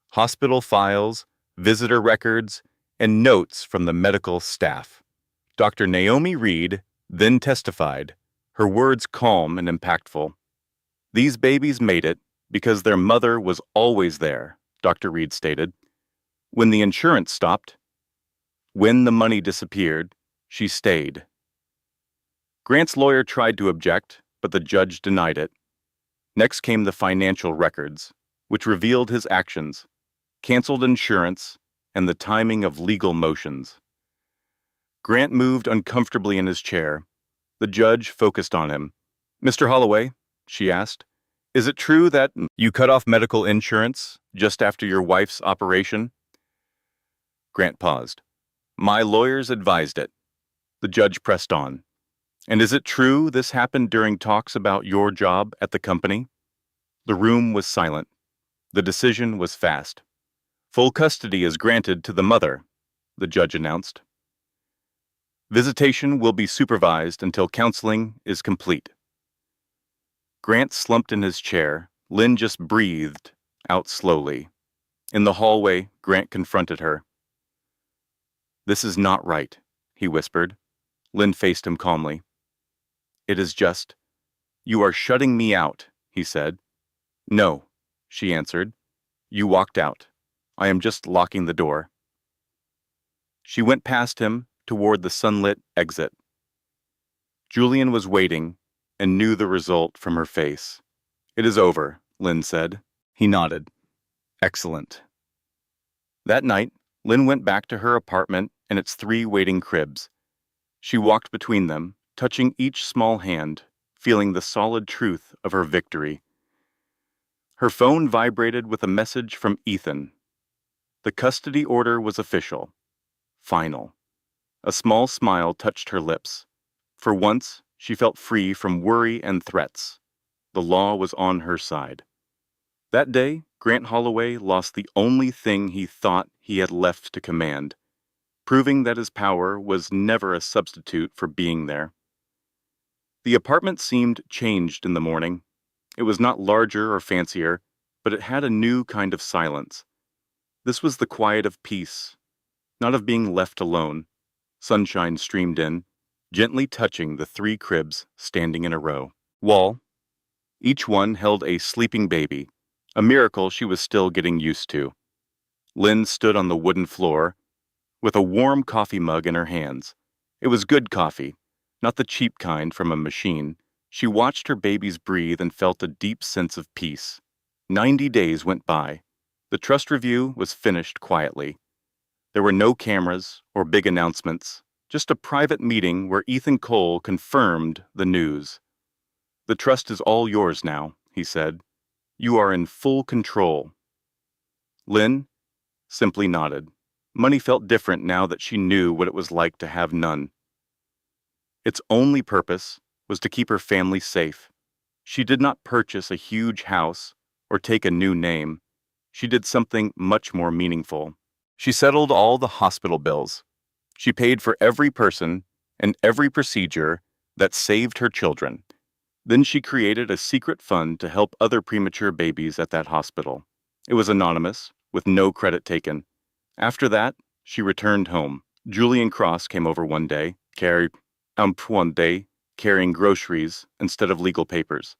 hospital files, visitor records, and notes from the medical staff. Dr. Naomi Reed then testified, her words calm and impactful. "These babies made it because their mother was always there," Dr. Reed stated. "When the insurance stopped, when the money disappeared, she stayed." Grant's lawyer tried to object, but the judge denied it. Next came the financial records, which revealed his actions, canceled insurance, and the timing of legal motions. Grant moved uncomfortably in his chair. The judge focused on him. "Mr. Holloway," she asked, "is it true that you cut off medical insurance just after your wife's operation?" Grant paused. "My lawyers advised it." The judge pressed on. "And is it true this happened during talks about your job at the company?" The room was silent. The decision was fast. "Full custody is granted to the mother," the judge announced. "Visitation will be supervised until counseling is complete." Grant slumped in his chair. Lynn just breathed out slowly. In the hallway, Grant confronted her. "This is not right," he whispered. Lynn faced him calmly. "It is just, you are shutting me out," he said. "No," she answered. "You walked out. I am just locking the door." She went past him toward the sunlit exit. Julian was waiting and knew the result from her face. "It is over," Lynn said. He nodded. "Excellent." That night, Lynn went back to her apartment and its 3 waiting cribs. She walked between them, touching each small hand, feeling the solid truth of her victory. Her phone vibrated with a message from Ethan. The custody order was official. Final. A small smile touched her lips. For once, she felt free from worry and threats. The law was on her side. That day, Grant Holloway lost the only thing he thought he had left to command, proving that his power was never a substitute for being there. The apartment seemed changed in the morning. It was not larger or fancier, but it had a new kind of silence. This was the quiet of peace, not of being left alone. Sunshine streamed in, gently touching the 3 cribs standing in a row. Wall. Each one held a sleeping baby, a miracle she was still getting used to. Lynn stood on the wooden floor with a warm coffee mug in her hands. It was good coffee, not the cheap kind from a machine. She watched her babies breathe and felt a deep sense of peace. 90 days went by. The trust review was finished quietly. There were no cameras or big announcements, just a private meeting where Ethan Cole confirmed the news. "The trust is all yours now," he said. "You are in full control." Lynn simply nodded. Money felt different now that she knew what it was like to have none. Its only purpose was to keep her family safe. She did not purchase a huge house or take a new name. She did something much more meaningful. She settled all the hospital bills. She paid for every person and every procedure that saved her children. Then she created a secret fund to help other premature babies at that hospital. It was anonymous, with no credit taken. After that, she returned home. Julian Cross came over one day, carrying groceries instead of legal papers.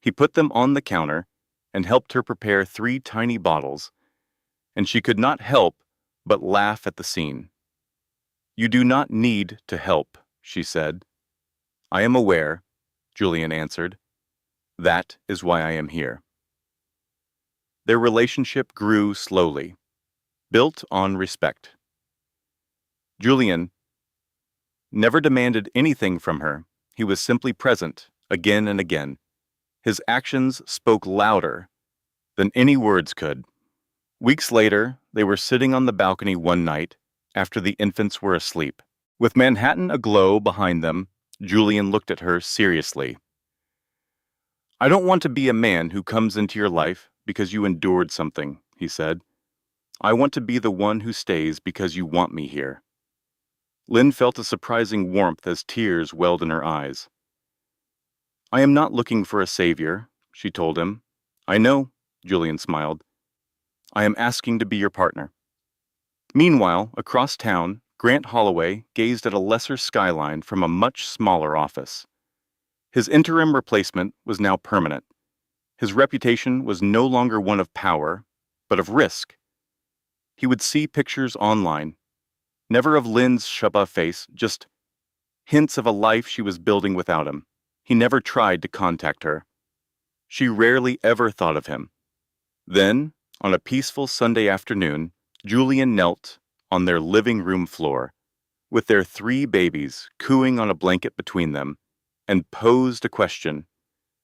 He put them on the counter and helped her prepare 3 tiny bottles, and she could not help but laugh at the scene. "You do not need to help," she said. "I am aware," Julian answered. "That is why I am here." Their relationship grew slowly, built on respect. Julian never demanded anything from her. He was simply present, again and again. His actions spoke louder than any words could. Weeks later, they were sitting on the balcony one night after the infants were asleep. With Manhattan aglow behind them, Julian looked at her seriously. "I don't want to be a man who comes into your life because you endured something," he said. "I want to be the one who stays because you want me here." Lynn felt a surprising warmth as tears welled in her eyes. "I am not looking for a savior," she told him. "I know," Julian smiled. "I am asking to be your partner." Meanwhile, across town, Grant Holloway gazed at a lesser skyline from a much smaller office. His interim replacement was now permanent. His reputation was no longer one of power, but of risk. He would see pictures online, never of Lynn's Shabbat face, just hints of a life she was building without him. He never tried to contact her. She rarely ever thought of him. Then, on a peaceful Sunday afternoon, Julian knelt on their living room floor, with their 3 babies cooing on a blanket between them, and posed a question,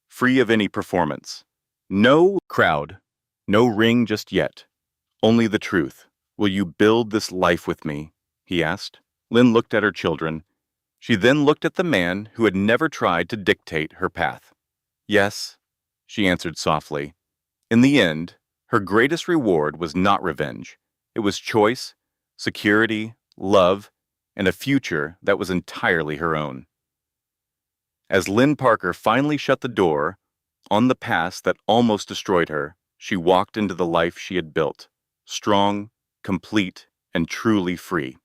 free of any performance. No crowd, no ring just yet, only the truth. "Will you build this life with me?" he asked. Lynn looked at her children. She then looked at the man who had never tried to dictate her path. "Yes," she answered softly. In the end, her greatest reward was not revenge. It was choice, security, love, and a future that was entirely her own. As Lynn Parker finally shut the door on the past that almost destroyed her, she walked into the life she had built, strong, complete, and truly free.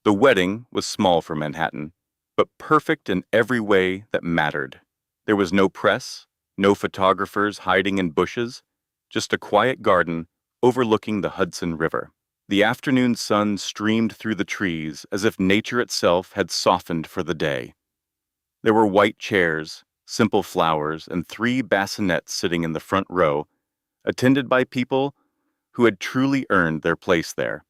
The wedding was small for Manhattan, but perfect in every way that mattered. There was no press, no photographers hiding in bushes, just a quiet garden overlooking the Hudson River. The afternoon sun streamed through the trees as if nature itself had softened for the day. There were white chairs, simple flowers, and 3 bassinets sitting in the front row, attended by people who had truly earned their place there.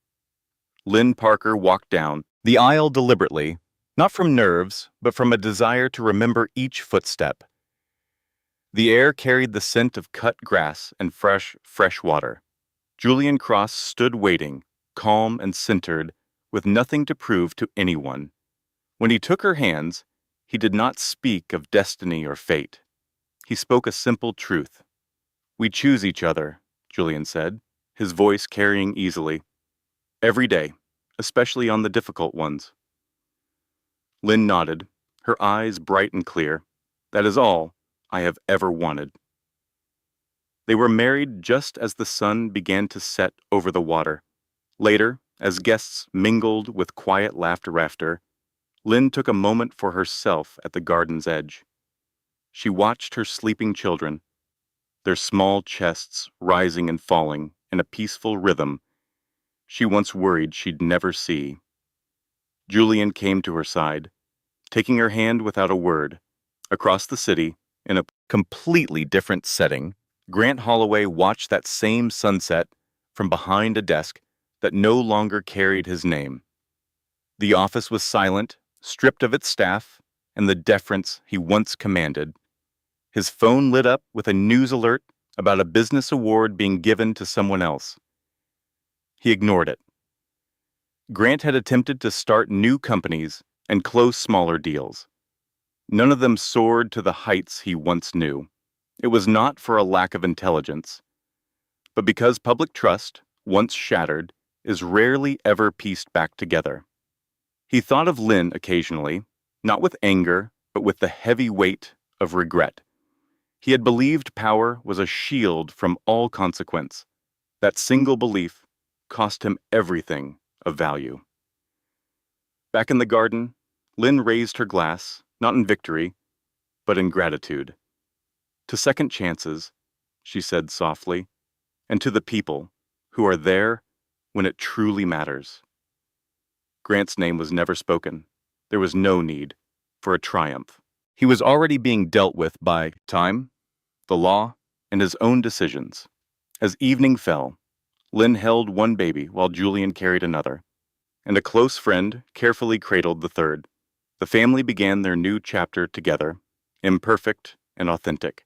Lynn Parker walked down the aisle deliberately, not from nerves, but from a desire to remember each footstep. The air carried the scent of cut grass and fresh water. Julian Cross stood waiting, calm and centered, with nothing to prove to anyone. When he took her hands, he did not speak of destiny or fate. He spoke a simple truth. "We choose each other," Julian said, his voice carrying easily. "Every day, especially on the difficult ones." Lynn nodded, her eyes bright and clear. "That is all I have ever wanted." They were married just as the sun began to set over the water. Later, as guests mingled with quiet laughter, Lynn took a moment for herself at the garden's edge. She watched her sleeping children, their small chests rising and falling in a peaceful rhythm she once worried she'd never see. Julian came to her side, taking her hand without a word. Across the city, in a completely different setting, Grant Holloway watched that same sunset from behind a desk that no longer carried his name. The office was silent, stripped of its staff and the deference he once commanded. His phone lit up with a news alert about a business award being given to someone else. He ignored it. Grant had attempted to start new companies and close smaller deals. None of them soared to the heights he once knew. It was not for a lack of intelligence, but because public trust, once shattered, is rarely ever pieced back together. He thought of Lynn occasionally, not with anger, but with the heavy weight of regret. He had believed power was a shield from all consequence. That single belief cost him everything of value. Back in the garden, Lynn raised her glass, not in victory, but in gratitude. To second chances, she said softly, and to the people who are there when it truly matters. Grant's name was never spoken. There was no need for a triumph. He was already being dealt with by time, the law, and his own decisions. As evening fell, Lynn held one baby while Julian carried another, and a close friend carefully cradled the third. The family began their new chapter together, imperfect and authentic.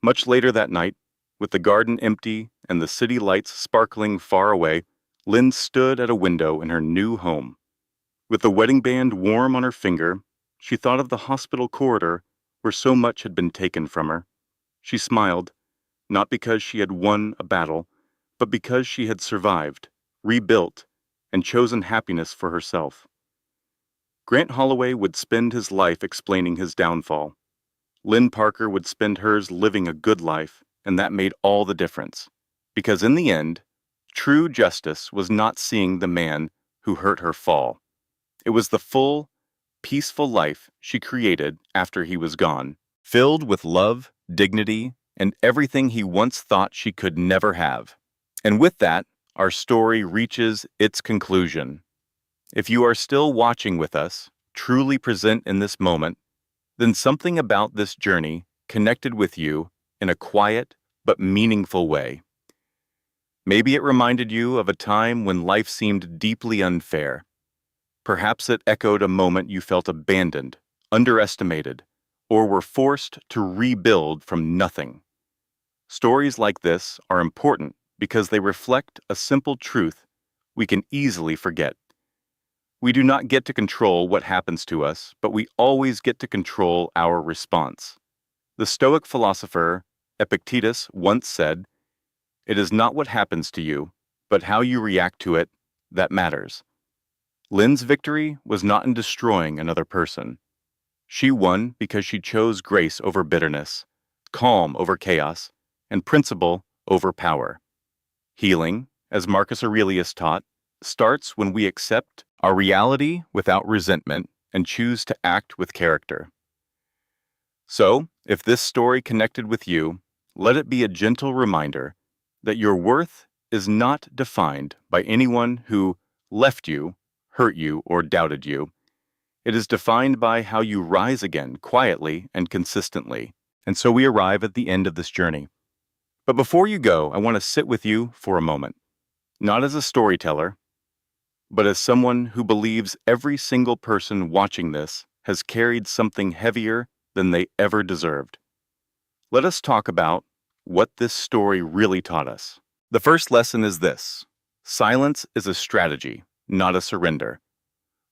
Much later that night, with the garden empty and the city lights sparkling far away, Lynn stood at a window in her new home. With the wedding band warm on her finger, she thought of the hospital corridor where so much had been taken from her. She smiled, not because she had won a battle, but because she had survived, rebuilt, and chosen happiness for herself. Grant Holloway would spend his life explaining his downfall. Lynn Parker would spend hers living a good life, and that made all the difference. Because in the end, true justice was not seeing the man who hurt her fall. It was the full, peaceful life she created after he was gone, filled with love, dignity, and everything he once thought she could never have. And with that, our story reaches its conclusion. If you are still watching with us, truly present in this moment, then something about this journey connected with you in a quiet but meaningful way. Maybe it reminded you of a time when life seemed deeply unfair. Perhaps it echoed a moment you felt abandoned, underestimated, or were forced to rebuild from nothing. Stories like this are important because they reflect a simple truth we can easily forget. We do not get to control what happens to us, but we always get to control our response. The Stoic philosopher Epictetus once said, "It is not what happens to you, but how you react to it that matters." Lynn's victory was not in destroying another person. She won because she chose grace over bitterness, calm over chaos, and principle over power. Healing, as Marcus Aurelius taught, starts when we accept our reality without resentment and choose to act with character. So, if this story connected with you, let it be a gentle reminder that your worth is not defined by anyone who left you, hurt you, or doubted you. It is defined by how you rise again quietly and consistently. And so we arrive at the end of this journey. But before you go, I want to sit with you for a moment, not as a storyteller, but as someone who believes every single person watching this has carried something heavier than they ever deserved. Let us talk about what this story really taught us. The first lesson is this: silence is a strategy, not a surrender.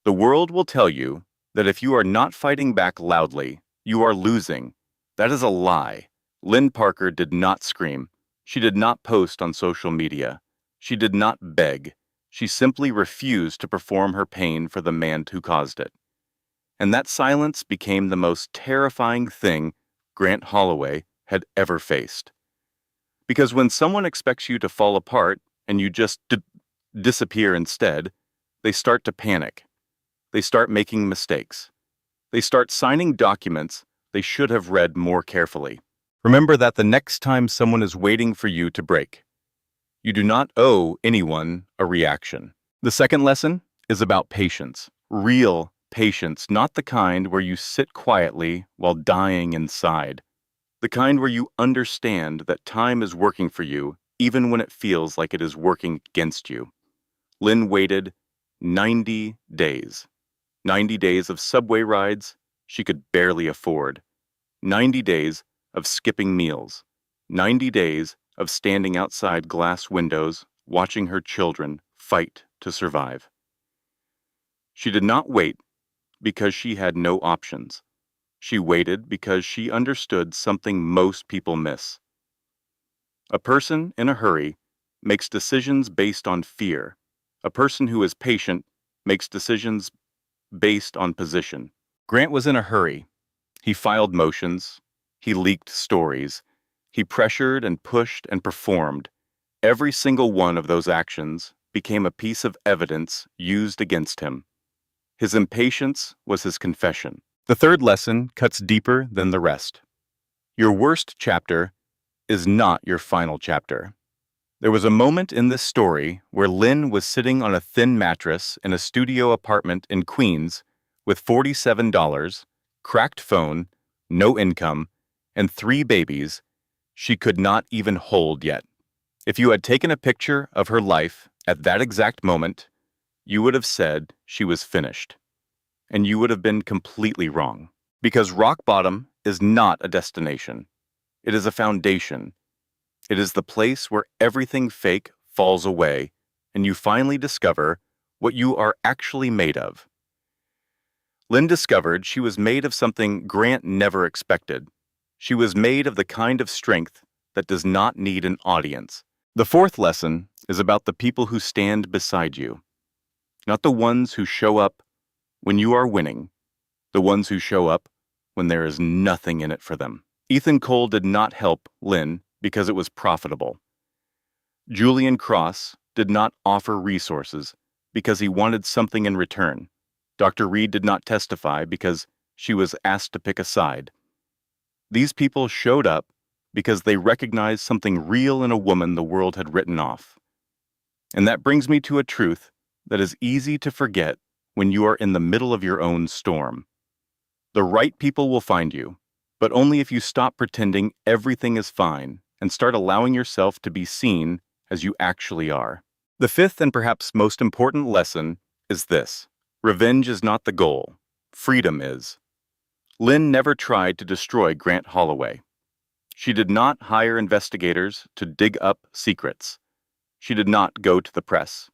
The world will tell you that if you are not fighting back loudly, you are losing. That is a lie. Lynn Parker did not scream. She did not post on social media. She did not beg. She simply refused to perform her pain for the man who caused it. And that silence became the most terrifying thing Grant Holloway had ever faced. Because when someone expects you to fall apart and you just disappear instead, they start to panic. They start making mistakes. They start signing documents they should have read more carefully. Remember that the next time someone is waiting for you to break, you do not owe anyone a reaction. The second lesson is about patience. Real patience, not the kind where you sit quietly while dying inside. The kind where you understand that time is working for you even when it feels like it is working against you. Lynn waited 90 days. 90 days of subway rides she could barely afford. 90 days of skipping meals. 90 days of standing outside glass windows watching her children fight to survive. She did not wait because she had no options. She waited because she understood something most people miss. A person in a hurry makes decisions based on fear. A person who is patient makes decisions based on position. Grant was in a hurry. He filed motions. He leaked stories. He pressured and pushed and performed. Every single one of those actions became a piece of evidence used against him. His impatience was his confession. The third lesson cuts deeper than the rest. Your worst chapter is not your final chapter. There was a moment in this story where Lynn was sitting on a thin mattress in a studio apartment in Queens with $47, cracked phone, no income, and 3 babies she could not even hold yet. If you had taken a picture of her life at that exact moment, you would have said she was finished. And you would have been completely wrong. Because rock bottom is not a destination. It is a foundation. It is the place where everything fake falls away and you finally discover what you are actually made of. Lynn discovered she was made of something Grant never expected. She was made of the kind of strength that does not need an audience. The fourth lesson is about the people who stand beside you. Not the ones who show up when you are winning, the ones who show up when there is nothing in it for them. Ethan Cole did not help Lynn because it was profitable. Julian Cross did not offer resources because he wanted something in return. Dr. Reed did not testify because she was asked to pick a side. These people showed up because they recognized something real in a woman the world had written off. And that brings me to a truth that is easy to forget when you are in the middle of your own storm. The right people will find you, but only if you stop pretending everything is fine and start allowing yourself to be seen as you actually are. The fifth and perhaps most important lesson is this: revenge is not the goal, freedom is. Lynn never tried to destroy Grant Holloway. She did not hire investigators to dig up secrets. She did not go to the press.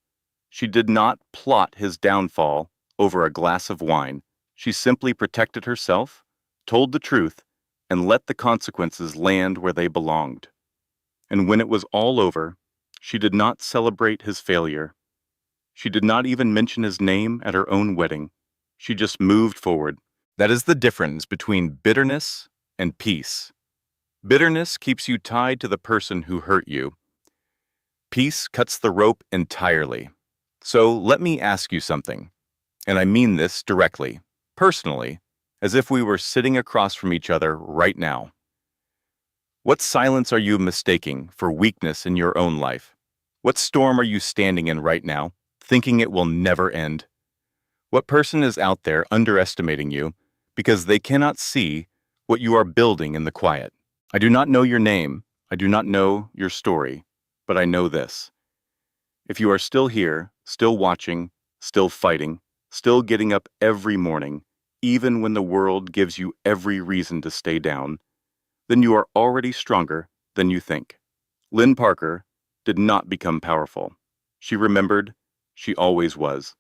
She did not plot his downfall over a glass of wine. She simply protected herself, told the truth, and let the consequences land where they belonged. And when it was all over, she did not celebrate his failure. She did not even mention his name at her own wedding. She just moved forward. That is the difference between bitterness and peace. Bitterness keeps you tied to the person who hurt you. Peace cuts the rope entirely. So let me ask you something, and I mean this directly, personally, as if we were sitting across from each other right now. What silence are you mistaking for weakness in your own life? What storm are you standing in right now, thinking it will never end? What person is out there underestimating you because they cannot see what you are building in the quiet? I do not know your name, I do not know your story, but I know this. If you are still here, still watching, still fighting, still getting up every morning, even when the world gives you every reason to stay down, then you are already stronger than you think. Lynn Parker did not become powerful. She remembered she always was.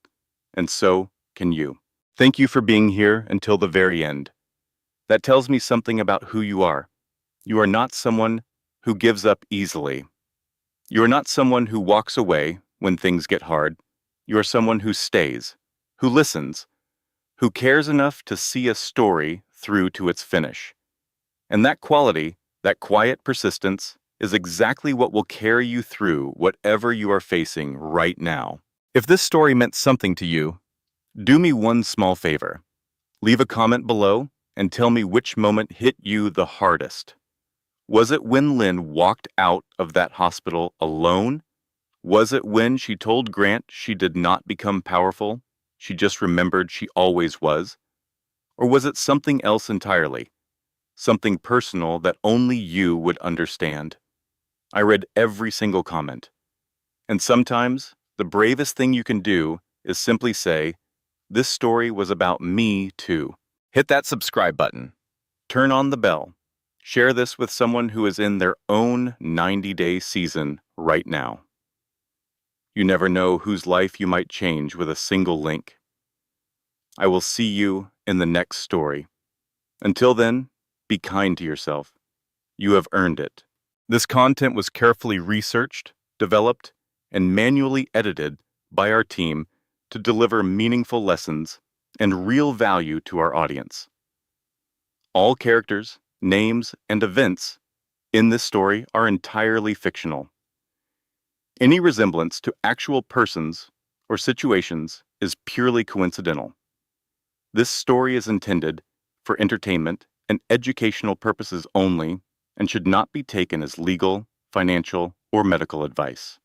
And so can you. Thank you for being here until the very end. That tells me something about who you are. You are not someone who gives up easily. You are not someone who walks away when things get hard. You are someone who stays, who listens, who cares enough to see a story through to its finish. And that quality, that quiet persistence, is exactly what will carry you through whatever you are facing right now. If this story meant something to you, do me one small favor. Leave a comment below and tell me which moment hit you the hardest. Was it when Lynn walked out of that hospital alone? Was it when she told Grant she did not become powerful? She just remembered she always was? Or was it something else entirely? Something personal that only you would understand? I read every single comment. And sometimes, the bravest thing you can do is simply say, "This story was about me too." Hit that subscribe button. Turn on the bell. Share this with someone who is in their own 90-day season right now. You never know whose life you might change with a single link. I will see you in the next story. Until then, be kind to yourself. You have earned it. This content was carefully researched, developed, and manually edited by our team to deliver meaningful lessons and real value to our audience. All characters, names, and events in this story are entirely fictional. Any resemblance to actual persons or situations is purely coincidental. This story is intended for entertainment and educational purposes only and should not be taken as legal, financial, or medical advice.